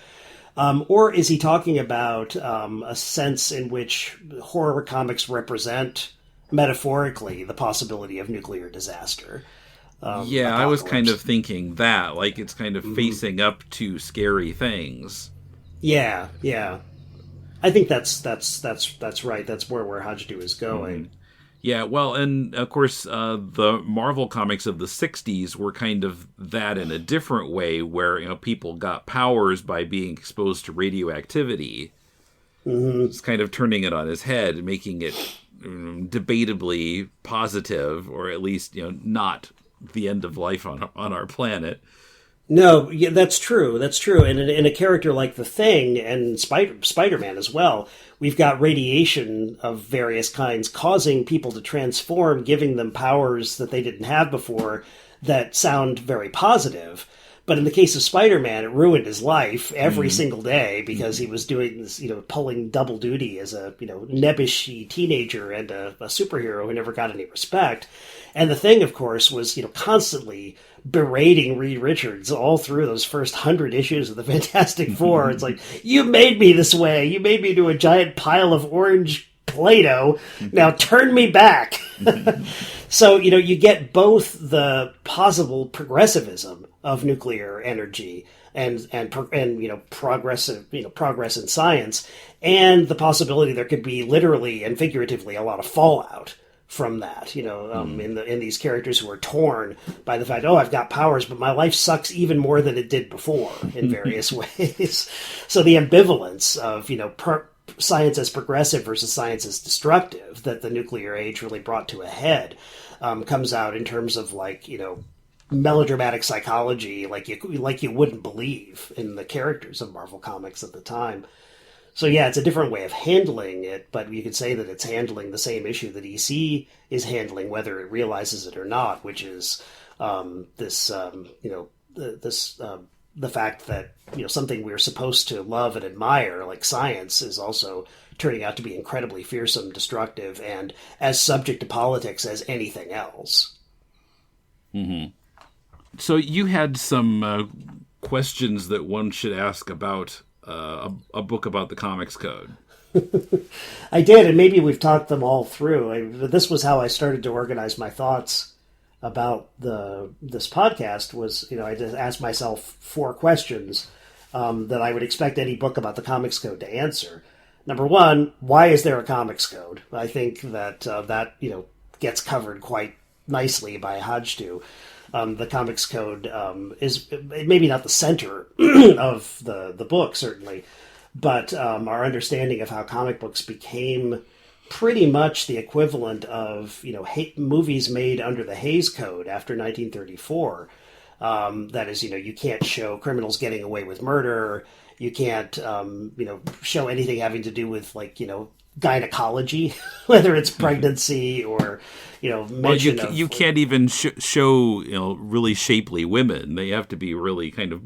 Or is he talking about a sense in which horror comics represent, metaphorically, the possibility of nuclear disaster? Yeah, I was kind of thinking that, like, it's kind of facing up to scary things. Yeah. I think that's right. That's where Hajdu is going. Yeah, well, and of course, the Marvel comics of the 60s were kind of that in a different way, where, you know, people got powers by being exposed to radioactivity. It's kind of turning it on its head, making it debatably positive, or at least, you know, not the end of life on our planet. No, yeah, that's true. That's true. And in a character like the Thing and Spider-Man as well, we've got radiation of various kinds causing people to transform, giving them powers that they didn't have before that sound very positive. But in the case of Spider-Man, it ruined his life every single day because he was doing this, you know, pulling double duty as a, you know, nebbishy teenager and a superhero who never got any respect. And the Thing, of course, was, you know, constantly berating Reed Richards all through those first 100 issues of the Fantastic Four. It's like, you made me this way. You made me into a giant pile of orange Play-Doh. Now turn me back. So, you know, you get both the possible progressivism of nuclear energy and you know, progress in science, and the possibility there could be literally and figuratively a lot of fallout from that, you know, in these characters who are torn by the fact, oh, I've got powers, but my life sucks even more than it did before in various ways. So the ambivalence of, you know, science as progressive versus science as destructive that the nuclear age really brought to a head comes out in terms of, like, you know, melodramatic psychology like you wouldn't believe in the characters of Marvel Comics at the time. So yeah, it's a different way of handling it, but you could say that it's handling the same issue that EC is handling, whether it realizes it or not, which is the fact that, you know, something we're supposed to love and admire, like science, is also turning out to be incredibly fearsome, destructive, and as subject to politics as anything else. Mm-hmm. So you had some questions that one should ask about a book about the Comics Code. I did, and maybe we've talked them all through. This was how I started to organize my thoughts about this podcast. Was, you know, I just asked myself 4 questions that I would expect any book about the Comics Code to answer. Number 1, why is there a Comics Code? I think that that, you know, gets covered quite nicely by Hajdu. The Comics Code is maybe not the center of the book, certainly, but our understanding of how comic books became pretty much the equivalent of, you know, movies made under the Hays Code after 1934. That is, you know, you can't show criminals getting away with murder. You can't, you know, show anything having to do with, like, you know, gynecology, whether it's pregnancy or, you know, mention well, you can't even show, you know, really shapely women. They have to be really kind of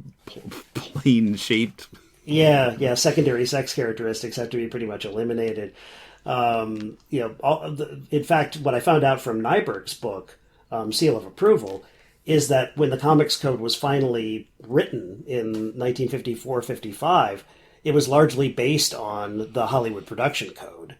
plain shaped. Yeah. Secondary sex characteristics have to be pretty much eliminated. You know, in fact, what I found out from Nyberg's book, Seal of Approval, is that when the Comics Code was finally written in 1954-55, it was largely based on the Hollywood Production Code,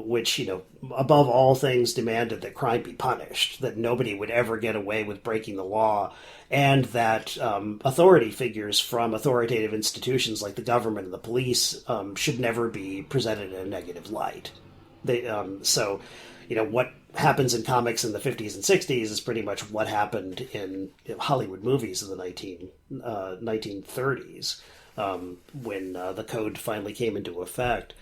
which, you know, above all things demanded that crime be punished, that nobody would ever get away with breaking the law, and that authority figures from authoritative institutions like the government and the police should never be presented in a negative light. So, you know, what happens in comics in the 50s and 60s is pretty much what happened in Hollywood movies in the 1930s. When the code finally came into effect.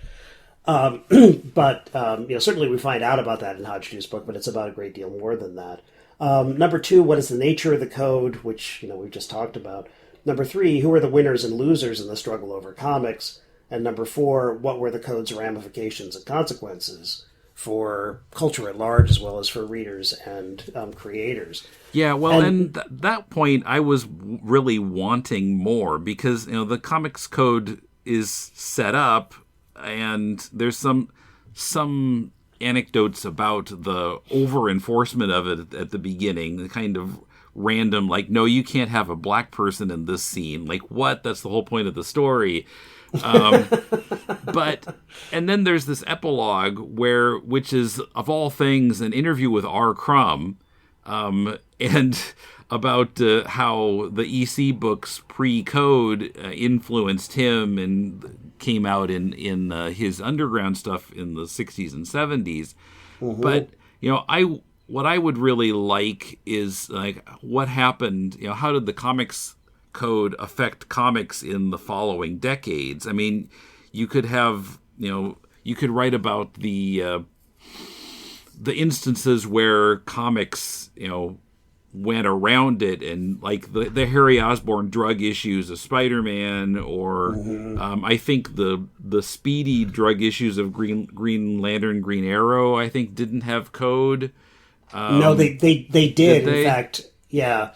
But you know, certainly we find out about that in Hodge's book, but it's about a great deal more than that. Number 2, what is the nature of the code, which, you know, we've just talked about. Number 3, who are the winners and losers in the struggle over comics? And number 4, what were the code's ramifications and consequences for culture at large, as well as for readers and creators? Yeah, well, and that point, I was really wanting more because, you know, the Comics Code is set up, and there's some anecdotes about the over enforcement of it at the beginning, the kind of random, like, no, you can't have a black person in this scene. Like, what? That's the whole point of the story. But, and then there's this epilogue which is, of all things, an interview with R. Crumb, and about how the EC books pre-code influenced him and came out in his underground stuff in the 60s and 70s. Mm-hmm. But, what I would really like is, like, what happened, how did the comics code affect comics in the following decades? I mean, you could have, you could write about the instances where comics, went around it, and like the Harry Osborn drug issues of Spider-Man, or I think the Speedy drug issues of Green Lantern, Green Arrow, I think didn't have code. No, they did. In fact, yeah,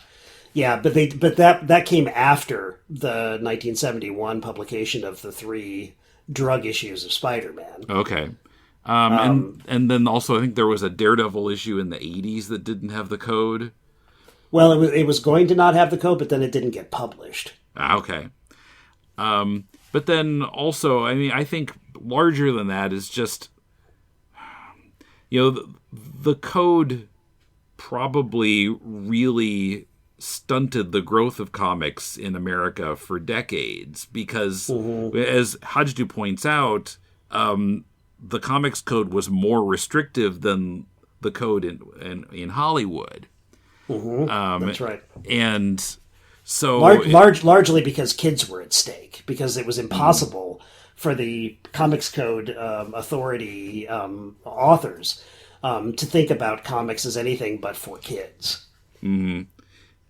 but that came after the 1971 publication of the 3 drug issues of Spider-Man. Okay. And then also I think there was a Daredevil issue in the 80s that didn't have the code. Well, it was going to not have the code, but then it didn't get published. Okay. But then also, I mean, I think larger than that is just, the code probably really stunted the growth of comics in America for decades because, as Hajdu points out, the comics code was more restrictive than the code in Hollywood. That's right. And so largely because kids were at stake, because it was impossible for the Comics Code authority authors to think about comics as anything but for kids. Mm-hmm.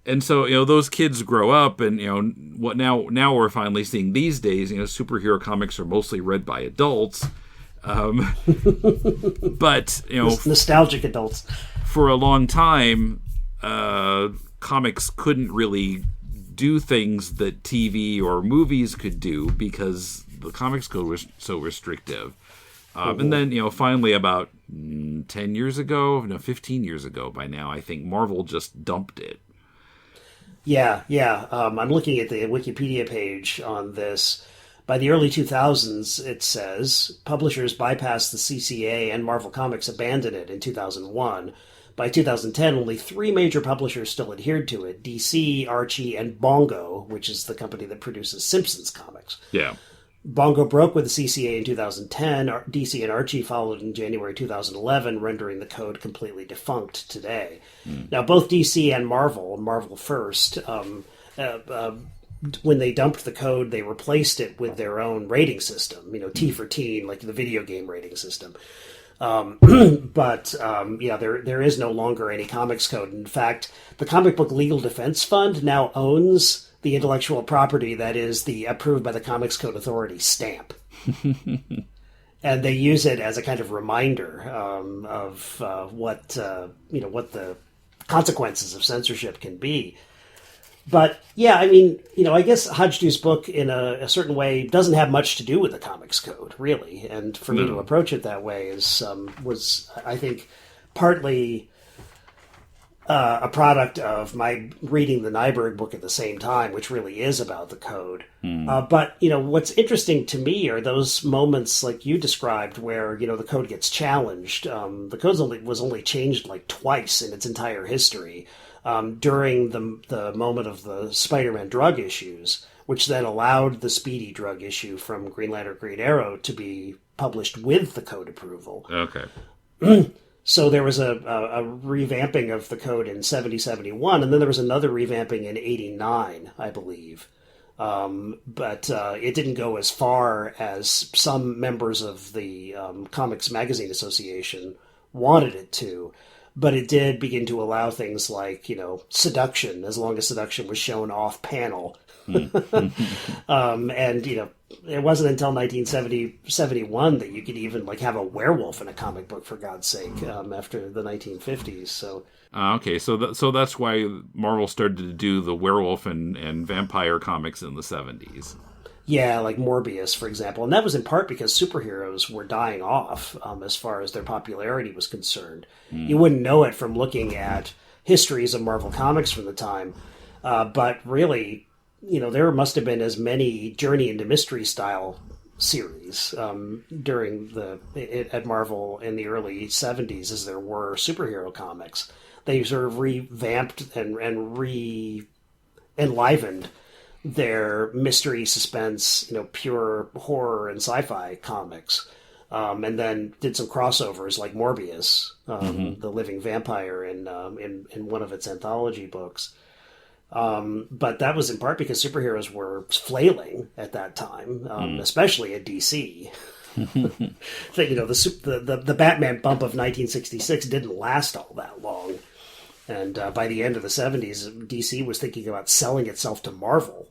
And so, those kids grow up, and, what now we're finally seeing these days, superhero comics are mostly read by adults. But, nostalgic adults. For a long time, comics couldn't really do things that TV or movies could do because the comics code was so restrictive. And then, finally about 10 years ago, 15 years ago by now, I think Marvel just dumped it. Yeah. I'm looking at the Wikipedia page on this. By the early 2000s, it says, publishers bypassed the CCA and Marvel Comics abandoned it in 2001. By 2010, only 3 major publishers still adhered to it: DC, Archie, and Bongo, which is the company that produces Simpsons comics. Yeah. Bongo broke with the CCA in 2010. DC and Archie followed in January 2011, rendering the code completely defunct today. Now, both DC and Marvel first, when they dumped the code, they replaced it with their own rating system, T for teen, like the video game rating system. But there is no longer any comics code. In fact, the Comic Book Legal Defense Fund now owns the intellectual property that is the approved by the Comics Code Authority stamp. And they use it as a kind of reminder of what the consequences of censorship can be. But yeah, I mean, I guess Hajdu's book in a certain way doesn't have much to do with the comics code, really. And for me to approach it that way was, I think, partly a product of my reading the Nyberg book at the same time, which really is about the code. But, what's interesting to me are those moments like you described where, the code gets challenged. The code was only changed like twice in its entire history. During the moment of the Spider-Man drug issues, which then allowed the Speedy drug issue from Green Lantern, Green Arrow to be published with the code approval. Okay. So there was a revamping of the code in 70-71, and then there was another revamping in 89, I believe. But it didn't go as far as some members of the Comics Magazine Association wanted it to. But it did begin to allow things like, seduction, as long as seduction was shown off panel. And, it wasn't until 1971 that you could even have a werewolf in a comic book, for God's sake, after the 1950s. So okay, so that's why Marvel started to do the werewolf and vampire comics in the 70s. Yeah, like Morbius, for example. And that was in part because superheroes were dying off as far as their popularity was concerned. You wouldn't know it from looking at histories of Marvel Comics from the time. But really, there must have been as many Journey into Mystery style series during at Marvel in the early 70s as there were superhero comics. They sort of revamped and enlivened their mystery, suspense, pure horror and sci-fi comics. And then did some crossovers like Morbius, the living vampire in one of its anthology books. But that was in part because superheroes were flailing at that time, especially at DC. The Batman bump of 1966 didn't last all that long. And by the end of the 70s, DC was thinking about selling itself to Marvel.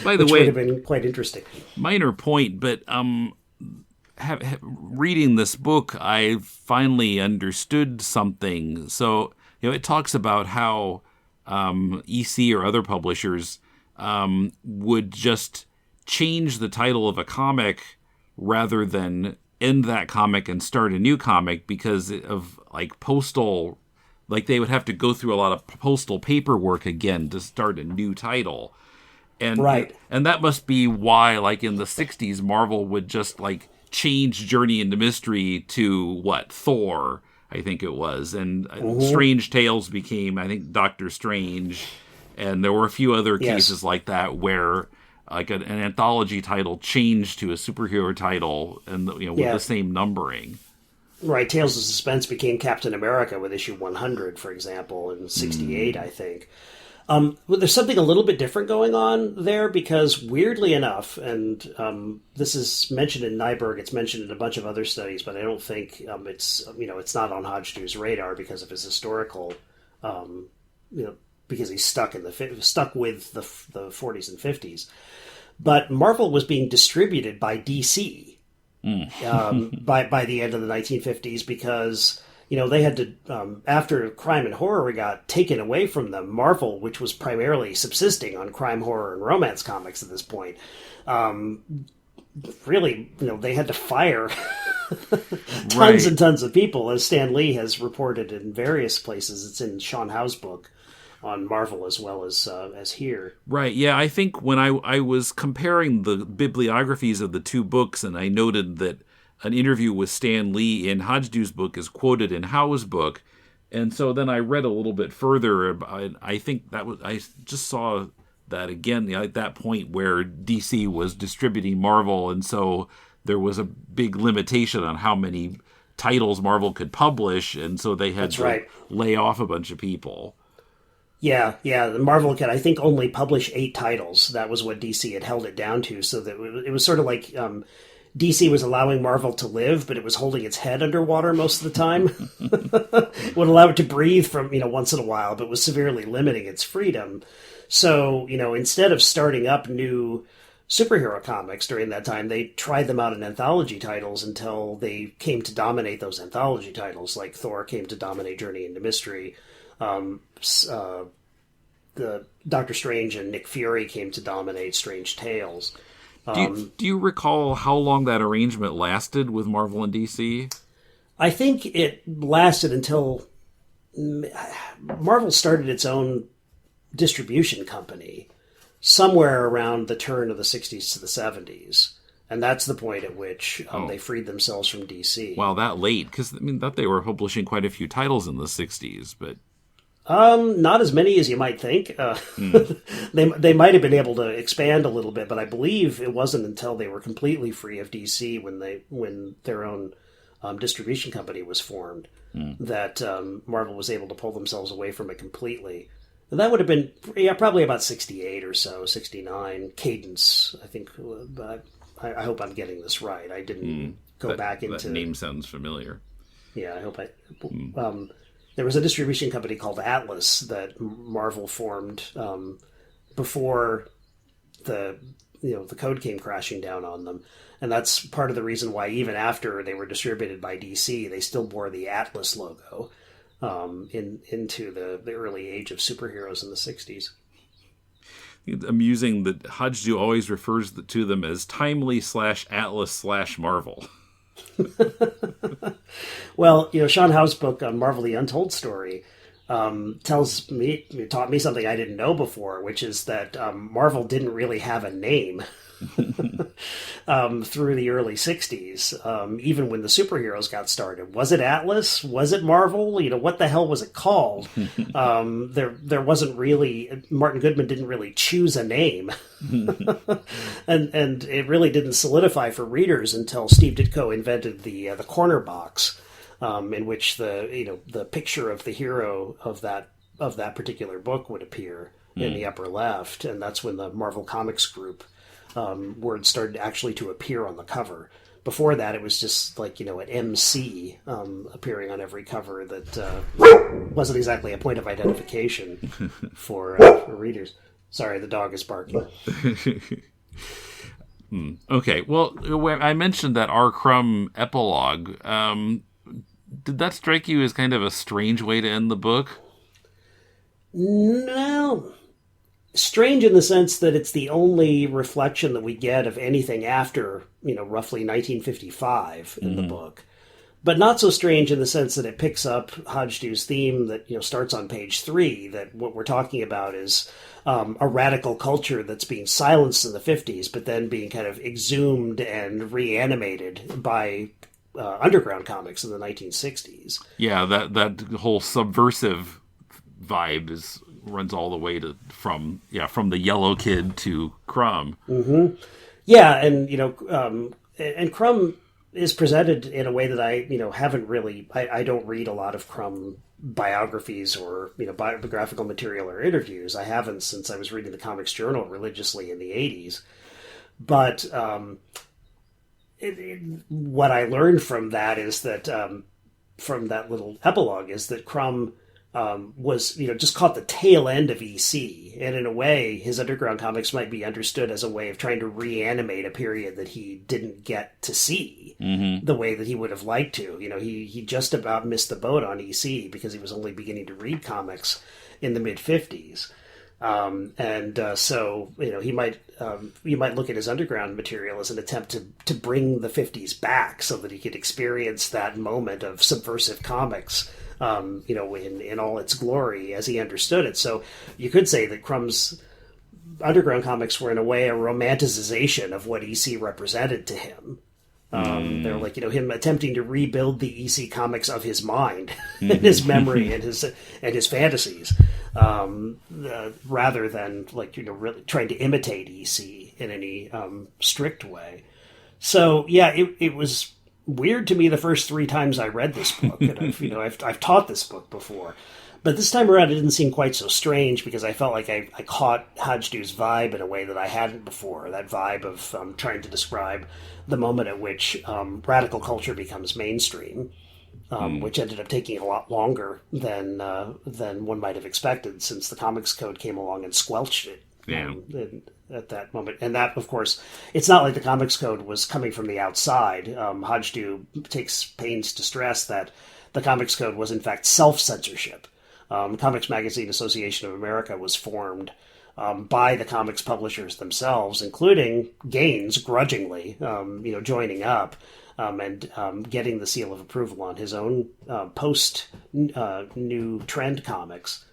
By the which way, would have been quite interesting. Minor point, but reading this book, I finally understood something. So, it talks about how EC or other publishers would just change the title of a comic rather than end that comic and start a new comic because of postal, they would have to go through a lot of postal paperwork again to start a new title. And, right. And that must be why, in the 60s, Marvel would just, change Journey into Mystery to, Thor, I think it was. And Strange Tales became, I think, Doctor Strange. And there were a few other cases like that where, an anthology title changed to a superhero title and, with the same numbering. Right. Tales of Suspense became Captain America with issue 100, for example, in 68, I think. There's something a little bit different going on there because, weirdly enough, and this is mentioned in Nyberg, it's mentioned in a bunch of other studies, but I don't think it's not on Hajdu's radar because of his historical, because he's stuck with the 40s and 50s. But Marvel was being distributed by DC by the end of the 1950s because they had to, after crime and horror got taken away from them, Marvel, which was primarily subsisting on crime, horror, and romance comics at this point, really, they had to fire tons and tons of people, as Stan Lee has reported in various places. It's in Sean Howe's book on Marvel as well as here. Right, yeah, I think when I was comparing the bibliographies of the two books, and I noted that an interview with Stan Lee in Hajdu's book is quoted in Howe's book. And so then I read a little bit further. I think I just saw that again at that point where DC was distributing Marvel. And so there was a big limitation on how many titles Marvel could publish. And so they had to lay off a bunch of people. Yeah. Marvel could, I think, only publish 8 titles. That was what DC had held it down to. So that it was sort of like... DC was allowing Marvel to live, but it was holding its head underwater most of the time. It would allow it to breathe from, once in a while, but was severely limiting its freedom. So, instead of starting up new superhero comics during that time, they tried them out in anthology titles until they came to dominate those anthology titles, like Thor came to dominate Journey into Mystery. The Doctor Strange and Nick Fury came to dominate Strange Tales. Do you recall how long that arrangement lasted with Marvel and DC? I think it lasted until Marvel started its own distribution company somewhere around the turn of the 60s to the 70s. And that's the point at which they freed themselves from DC. Wow, that late? Because, thought they were publishing quite a few titles in the 60s, but... Not as many as you might think. They might have been able to expand a little bit, but I believe it wasn't until they were completely free of DC when their own distribution company was formed that Marvel was able to pull themselves away from it completely. And that would have been probably about 68 or so, 69. Cadence, I think. I hope I'm getting this right. I didn't go back into... That name sounds familiar. Yeah, I hope there was a distribution company called Atlas that Marvel formed before the code came crashing down on them, and that's part of the reason why even after they were distributed by DC, they still bore the Atlas logo into the early age of superheroes in the 60s. It's amusing that Hajdu always refers to them as Timely /Atlas/Marvel. Well, Sean Howe's book on Marvel: The Untold Story taught me something I didn't know before, which is that Marvel didn't really have a name through the early 60s, even when the superheroes got started. Was it Atlas? Was it Marvel? What the hell was it called? There wasn't really, Martin Goodman didn't really choose a name. and it really didn't solidify for readers until Steve Ditko invented the corner box, in which the picture of the hero of that particular book would appear in the upper left, and that's when the Marvel Comics group words started actually to appear on the cover. Before that, it was just like an MC appearing on every cover that wasn't exactly a point of identification for readers. Sorry, the dog is barking. Okay, well, I mentioned that R. Crumb epilogue. Did that strike you as kind of a strange way to end the book? No. Strange in the sense that it's the only reflection that we get of anything after, roughly 1955 in the book. But not so strange in the sense that it picks up Hajdu's theme that, starts on page 3, that what we're talking about is a radical culture that's being silenced in the 50s, but then being kind of exhumed and reanimated by underground comics in the 1960s. Yeah, that whole subversive vibe runs all the way from the Yellow Kid to Crumb. Mm-hmm. Yeah, and Crumb is presented in a way that I haven't really. I don't read a lot of Crumb biographies or biographical material or interviews. I haven't since I was reading the Comics Journal religiously in the 80s. But what I learned from that is that from that little epilogue is that Crumb was just caught the tail end of EC, and in a way his underground comics might be understood as a way of trying to reanimate a period that he didn't get to see the way that he would have liked to. He just about missed the boat on EC because he was only beginning to read comics in the mid-50s. So he might you might look at his underground material as an attempt to bring the 50s back so that he could experience that moment of subversive comics in all its glory as he understood it. So you could say that Crumb's underground comics were in a way a romanticization of what EC represented to him. They're like, him attempting to rebuild the EC comics of his mind, and his memory, and his fantasies, rather than really trying to imitate EC in any strict way. So yeah, it was weird to me the first 3 times I read this book, and I've taught this book before, but this time around it didn't seem quite so strange because I felt like I caught Hajdu's vibe in a way that I hadn't before. That vibe of trying to describe the moment at which radical culture becomes mainstream, which ended up taking a lot longer than one might have expected, since the Comics Code came along and squelched it. Yeah. At that moment. And that, of course, it's not like the Comics Code was coming from the outside. Hajdu takes pains to stress that the Comics Code was, in fact, self-censorship. Comics Magazine Association of America was formed by the comics publishers themselves, including Gaines grudgingly, joining up and getting the seal of approval on his own post New Trend comics.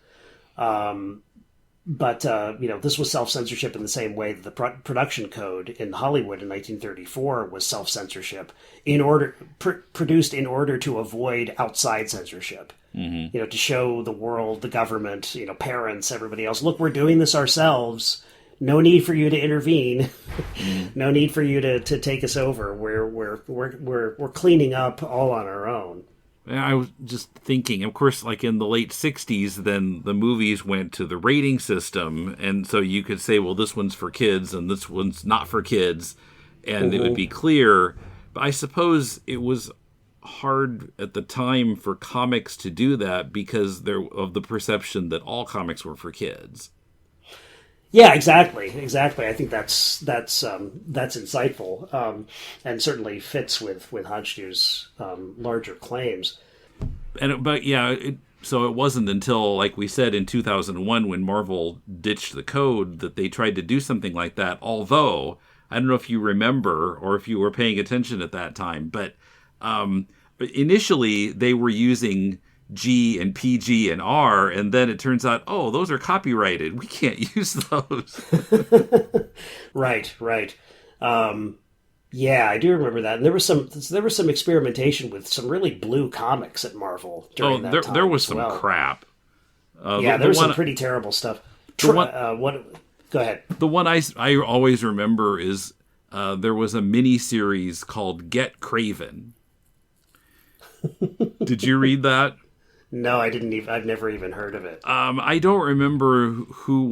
But this was self-censorship in the same way that the production code in Hollywood in 1934 was self-censorship, produced in order to avoid outside censorship. To show the world, the government, parents, everybody else, look, we're doing this ourselves. No need for you to intervene. No need for you to take us over. We're cleaning up all on our own. I was just thinking, of course, like in the late 60s, then the movies went to the rating system. And so you could say, well, this one's for kids and this one's not for kids. And it would be clear. But I suppose it was hard at the time for comics to do that because of the perception that all comics were for kids. Yeah, exactly. I think that's insightful, and certainly fits with Hajdu's larger claims. So it wasn't until, like we said, in 2001 when Marvel ditched the code that they tried to do something like that. Although I don't know if you remember or if you were paying attention at that time, but But initially, they were using G and PG and R, and then it turns out, oh, those are copyrighted. We can't use those. Right. Yeah, I do remember that. And there was some experimentation with some really blue comics at Marvel during that time. There was some crap. There was some pretty terrible stuff. Go ahead. The one I always remember is there was a mini-series called Get Craven. Did you read that? No, I didn't. I've never even heard of it. I don't remember who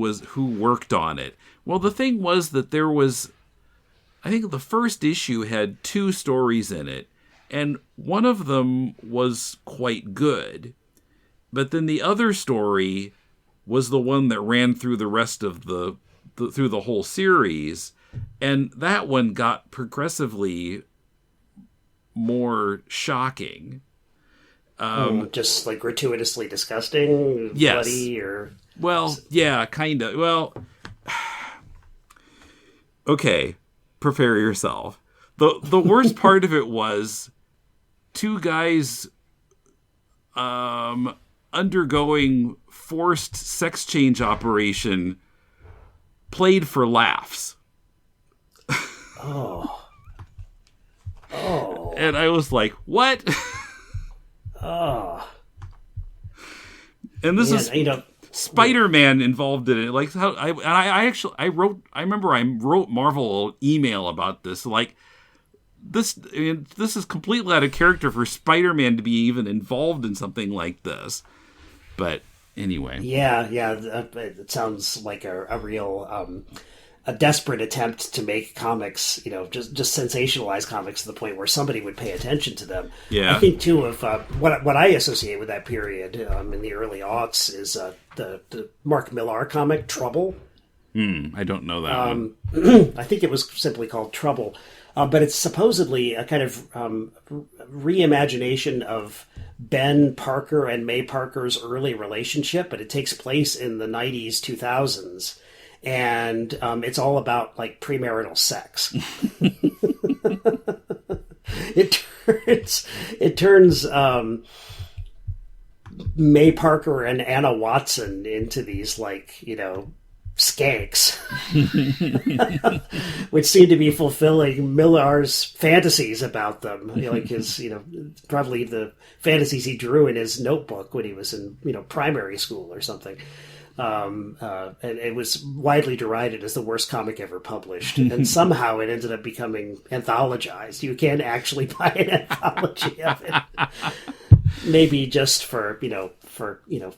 worked on it. Well, the thing was that there was, I think the first issue had 2 stories in it, and one of them was quite good. But then the other story was the one that ran through the rest of through the whole series, and that one got progressively more shocking. Just like gratuitously disgusting, yes. bloody, or kind of. Well, okay, prepare yourself. The worst part of it was 2 guys undergoing forced sex change operation played for laughs. Oh. And I was like, what? Oh. And this is Spider-Man involved in it. Like how I remember I wrote Marvel an email about this. Like this is completely out of character for Spider-Man to be even involved in something like this. But anyway. Yeah, it sounds like a real a desperate attempt to make comics, just sensationalize comics to the point where somebody would pay attention to them. Yeah. I think too of what I associate with that period in the early aughts is the Mark Millar comic Trouble. I don't know that one. I think it was simply called Trouble, but it's supposedly a kind of reimagination of Ben Parker and May Parker's early relationship, but it takes place in the 90s, 2000s. And it's all about like premarital sex. It turns May Parker and Anna Watson into these skanks, which seem to be fulfilling Millar's fantasies about them. His probably the fantasies he drew in his notebook when he was in primary school or something. And it was widely derided as the worst comic ever published. And somehow it ended up becoming anthologized. You can actually buy an anthology of it. Maybe just for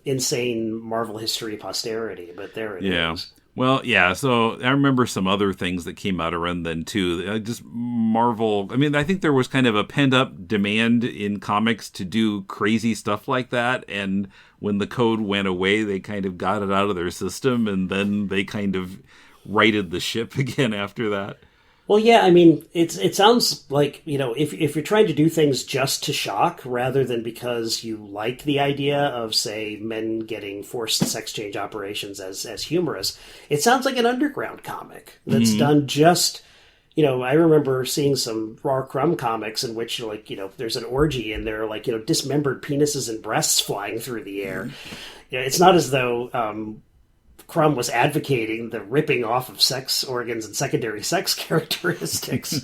insane Marvel history posterity, but there it is. Well, yeah, so I remember some other things that came out around then, too. Just Marvel, I think there was kind of a pent-up demand in comics to do crazy stuff like that, and when the code went away, they kind of got it out of their system, and then they kind of righted the ship again after that. Well, yeah, it sounds like, if you're trying to do things just to shock rather than because you like the idea of, say, men getting forced sex change operations as humorous, it sounds like an underground comic that's done just, I remember seeing some Raw Crumb comics in which, there's an orgy and there are, dismembered penises and breasts flying through the air. It's not as though Crumb was advocating the ripping off of sex organs and secondary sex characteristics,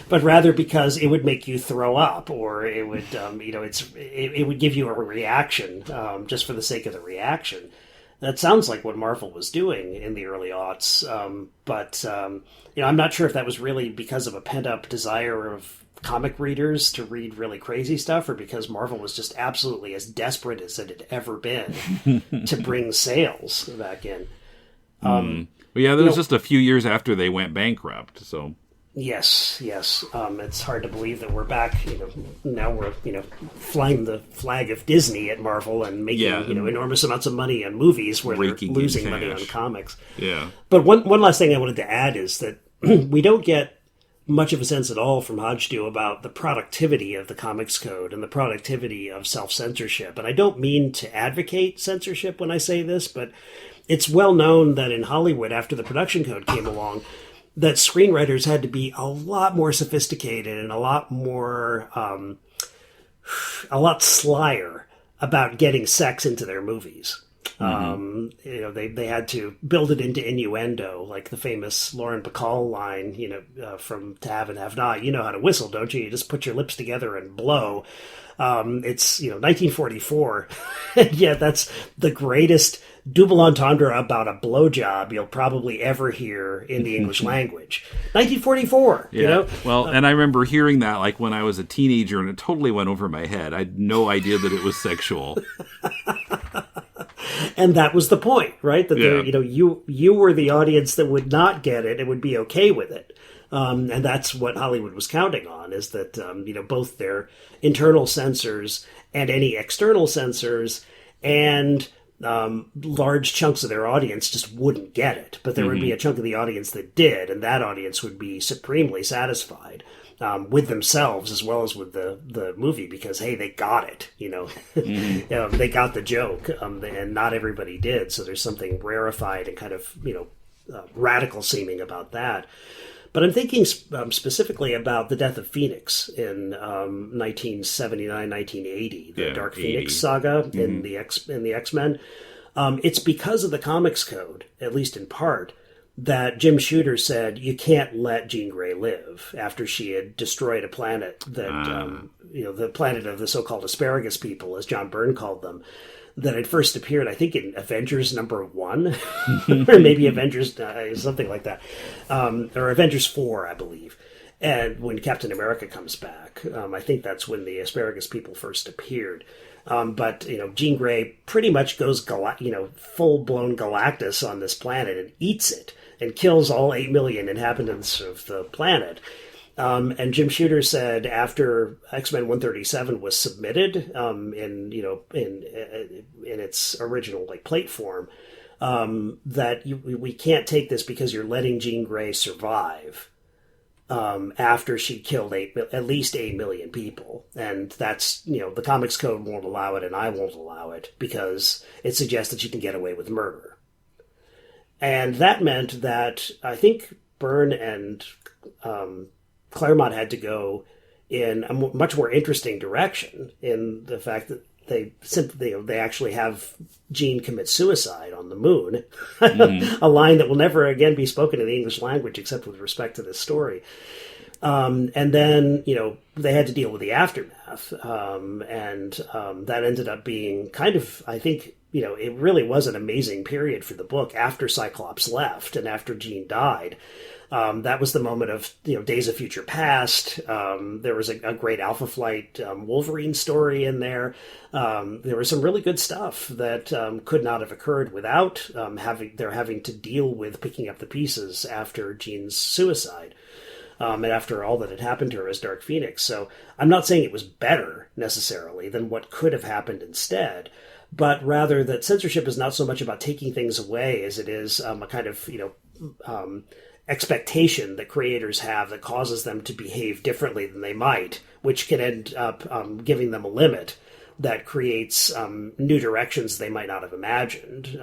but rather because it would make you throw up, or it would, it would give you a reaction just for the sake of the reaction. That sounds like what Marvel was doing in the early aughts, but I'm not sure if that was really because of a pent-up desire of comic readers to read really crazy stuff, or because Marvel was just absolutely as desperate as it had ever been to bring sales back in. Well, yeah, that was just a few years after they went bankrupt, so... Yes. It's hard to believe that we're back, now we're, flying the flag of Disney at Marvel and making, enormous amounts of money on movies where they're losing money on comics. Yeah. But one last thing I wanted to add is that we don't get much of a sense at all from Hajdu about the productivity of the comics code and the productivity of self-censorship. And I don't mean to advocate censorship when I say this, but it's well known that in Hollywood, after the production code came along, that screenwriters had to be a lot more sophisticated and a lot more a lot slyer about getting sex into their movies. They had to build it into innuendo, like the famous Lauren Bacall line, from To Have and Have Not. You know how to whistle, don't you? You just put your lips together and blow. It's 1944. Yeah, that's the greatest double entendre about a blowjob you'll probably ever hear in the English language. 1944. Yeah. Well, and I remember hearing that like when I was a teenager, and it totally went over my head. I had no idea that it was sexual. And that was the point, right? That you were the audience that would not get it and would be okay with it. And that's what Hollywood was counting on, is that, both their internal censors and any external censors and large chunks of their audience just wouldn't get it. But there would be a chunk of the audience that did, and that audience would be supremely satisfied with themselves as well as with the movie, because, hey, they got it, they got the joke, and not everybody did. So there's something rarefied and kind of, radical seeming about that. But I'm thinking specifically about the death of Phoenix in 1979, 1980, the Dark 80. Phoenix saga in the X-Men. It's because of the Comics Code, at least in part, that Jim Shooter said you can't let Jean Grey live after she had destroyed a planet that, the planet of the so-called asparagus people, as John Byrne called them, that had first appeared, I think, in Avengers #1, or maybe Avengers, something like that, or Avengers 4, I believe. And when Captain America comes back, I think that's when the asparagus people first appeared. But Jean Grey pretty much goes, full-blown Galactus on this planet and eats it and kills all 8 million inhabitants of the planet. And Jim Shooter said after X-Men 137 was submitted in its original plate form, that we can't take this because you're letting Jean Grey survive after she killed at least 8 million people. And that's, the Comics Code won't allow it, and I won't allow it, because it suggests that she can get away with murder. And that meant that I think Byrne and Claremont had to go in a much more interesting direction, in the fact that they actually have Jean commit suicide on the moon, a line that will never again be spoken in the English language except with respect to this story. And then, they had to deal with the aftermath, and that ended up being kind of, I think, it really was an amazing period for the book after Cyclops left and after Jean died. That was the moment of, Days of Future Past. There was a great Alpha Flight Wolverine story in there. There was some really good stuff that could not have occurred without having to deal with picking up the pieces after Jean's suicide. And after all that had happened to her as Dark Phoenix. So I'm not saying it was better, necessarily, than what could have happened instead, but rather that censorship is not so much about taking things away as it is a kind of, expectation that creators have that causes them to behave differently than they might, which can end up giving them a limit that creates new directions they might not have imagined,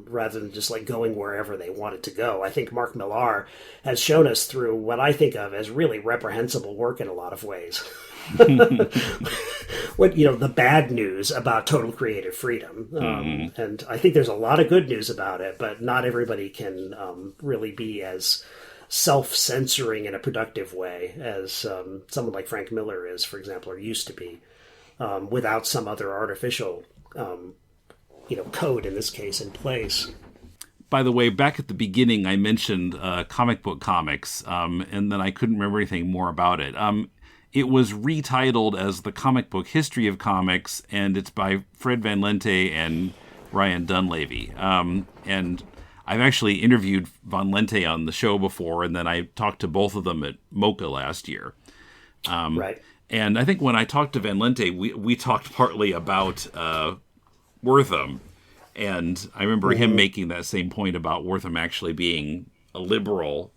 rather than just going wherever they wanted to go. I think Mark Millar has shown us through what I think of as really reprehensible work in a lot of ways. The bad news about total creative freedom. And I think there's a lot of good news about it, but not everybody can really be as self-censoring in a productive way as someone like Frank Miller is, for example, or used to be, without some other artificial, code in this case in place. By the way, back at the beginning, I mentioned comic book comics, and then I couldn't remember anything more about it. It was retitled as The Comic Book History of Comics, and it's by Fred Van Lente and Ryan Dunleavy. And I've actually interviewed Van Lente on the show before, and then I talked to both of them at MoCA last year. Right. And I think when I talked to Van Lente, we talked partly about Wortham. And I remember him making that same point about Wortham actually being a liberal,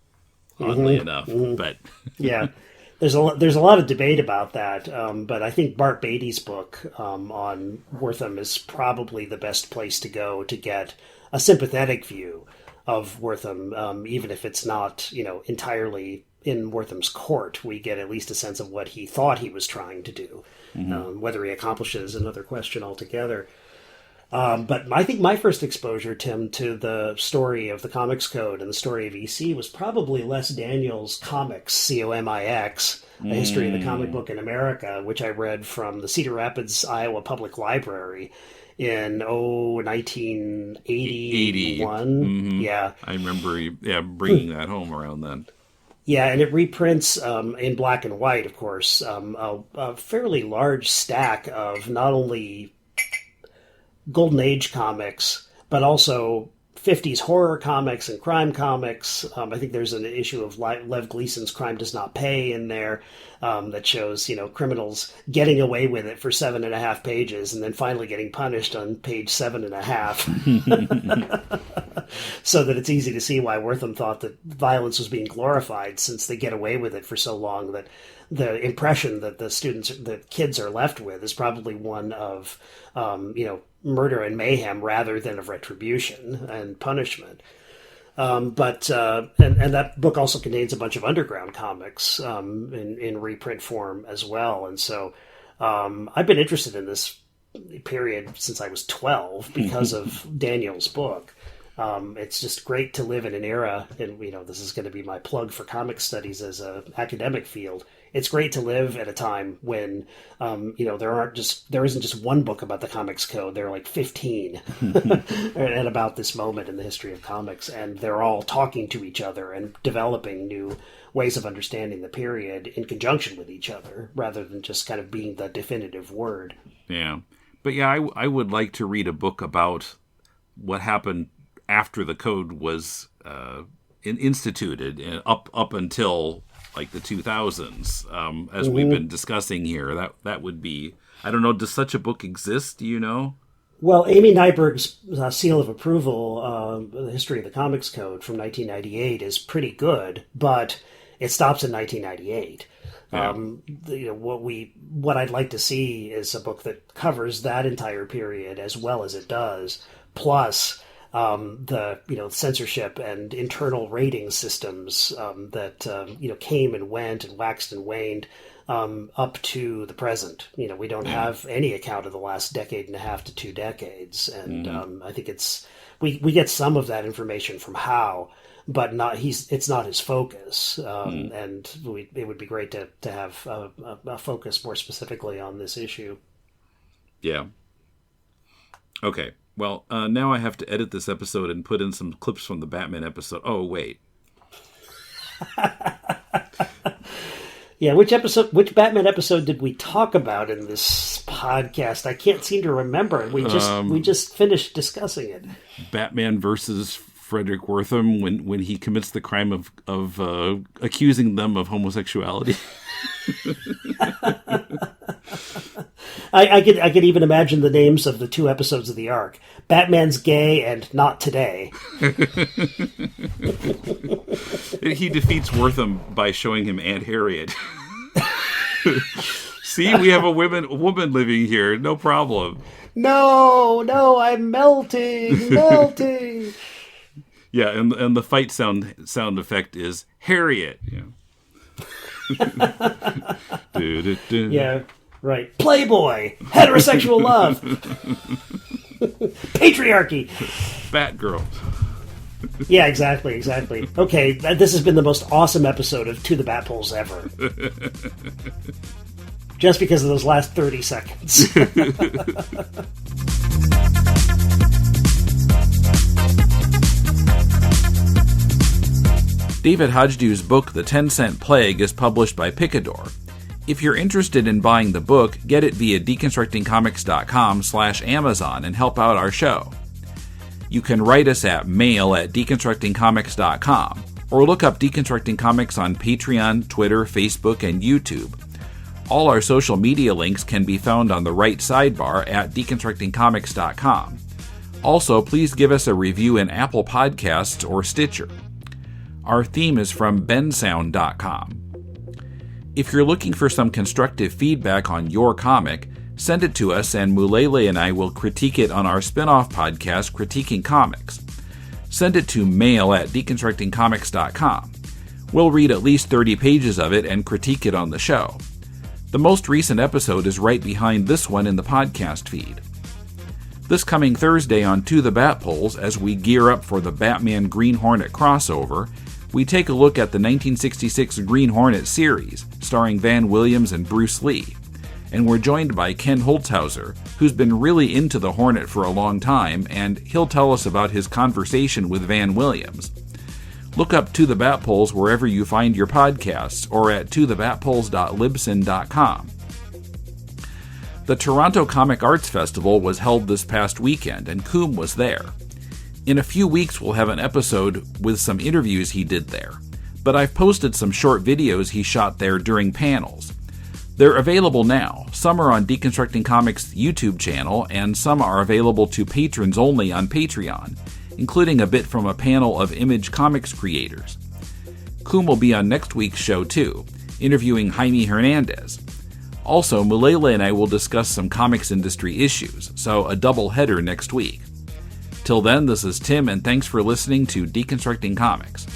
oddly enough. But yeah. There's a lot of debate about that, but I think Bart Beatty's book on Wortham is probably the best place to go to get a sympathetic view of Wortham, even if it's not entirely in Wortham's court, we get at least a sense of what he thought he was trying to do. Whether he accomplishes is another question altogether. But I think my first exposure, Tim, to the story of the Comics Code and the story of EC was probably Les Daniels' Comics, Comix, A History of the Comic Book in America, which I read from the Cedar Rapids, Iowa Public Library in 1981. Yeah, I remember bringing that home around then. Yeah, and it reprints in black and white, of course, a fairly large stack of not only Golden Age comics, but also 50s horror comics and crime comics. I think there's an issue of Lev Gleason's Crime Does Not Pay in there that shows, criminals getting away with it for 7.5 pages and then finally getting punished on page 7.5. So that it's easy to see why Wortham thought that violence was being glorified, since they get away with it for so long that the impression that the kids are left with is probably one of, murder and mayhem rather than of retribution and punishment. But that book also contains a bunch of underground comics in reprint form as well. And so I've been interested in this period since I was 12 because of Daniel's book. It's just great to live in an era, and this is going to be my plug for comic studies as an academic field. It's great to live at a time when there isn't just one book about the Comics Code. There are like 15 and about this moment in the history of comics, and they're all talking to each other and developing new ways of understanding the period in conjunction with each other, rather than just kind of being the definitive word. Yeah, but I would like to read a book about what happened after the code was instituted up until like the 2000s, as we've been discussing here. That would be, I don't know, does such a book exist? Do you know? Well, Amy Nyberg's seal of approval, The History of the Comics Code from 1998, is pretty good, but it stops in 1998. Yeah. What I'd like to see is a book that covers that entire period as well as it does, plus the censorship and internal rating systems that came and went and waxed and waned up to the present. We don't have any account of the last decade and a half to 2 decades, and I think we get some of that information from Howe, but it's not his focus. And it would be great to have a focus more specifically on this issue. Yeah. Okay. Well, now I have to edit this episode and put in some clips from the Batman episode. Oh, wait. Yeah, which Batman episode did we talk about in this podcast? I can't seem to remember. We just finished discussing it. Batman versus Frederick Wortham when he commits the crime of accusing them of homosexuality. I could even imagine the names of the 2 episodes of the arc: Batman's Gay and Not Today. He defeats Wortham by showing him Aunt Harriet. See, we have a woman living here. No problem. No, I'm melting. Yeah, and the fight sound effect is Harriet. Yeah. Yeah. Right. Playboy. Heterosexual love. Patriarchy. Batgirl. Yeah, exactly. Okay, this has been the most awesome episode of To the Batpoles ever. Just because of those last 30 seconds. David Hajdu's book, The 10-Cent Plague, is published by Picador. If you're interested in buying the book, get it via deconstructingcomics.com/Amazon and help out our show. You can write us at mail@deconstructingcomics.com or look up Deconstructing Comics on Patreon, Twitter, Facebook, and YouTube. All our social media links can be found on the right sidebar at deconstructingcomics.com. Also, please give us a review in Apple Podcasts or Stitcher. Our theme is from bensound.com. If you're looking for some constructive feedback on your comic, send it to us and Mulele and I will critique it on our spin-off podcast, Critiquing Comics. Send it to mail@deconstructingcomics.com. We'll read at least 30 pages of it and critique it on the show. The most recent episode is right behind this one in the podcast feed. This coming Thursday on To the Bat Polls, as we gear up for the Batman Green Hornet crossover, we take a look at the 1966 Green Hornet series, starring Van Williams and Bruce Lee. And we're joined by Ken Holzhauser, who's been really into the Hornet for a long time, and he'll tell us about his conversation with Van Williams. Look up To the Bat Polls wherever you find your podcasts, or at tothebatpolls.libsyn.com. The Toronto Comic Arts Festival was held this past weekend, and Coombe was there. In a few weeks we'll have an episode with some interviews he did there, but I've posted some short videos he shot there during panels. They're available now. Some are on Deconstructing Comics' YouTube channel, and some are available to patrons only on Patreon, including a bit from a panel of Image Comics creators. Coombe will be on next week's show too, interviewing Jaime Hernandez. Also, Mulele and I will discuss some comics industry issues, so a double header next week. Till then, this is Tim, and thanks for listening to Deconstructing Comics.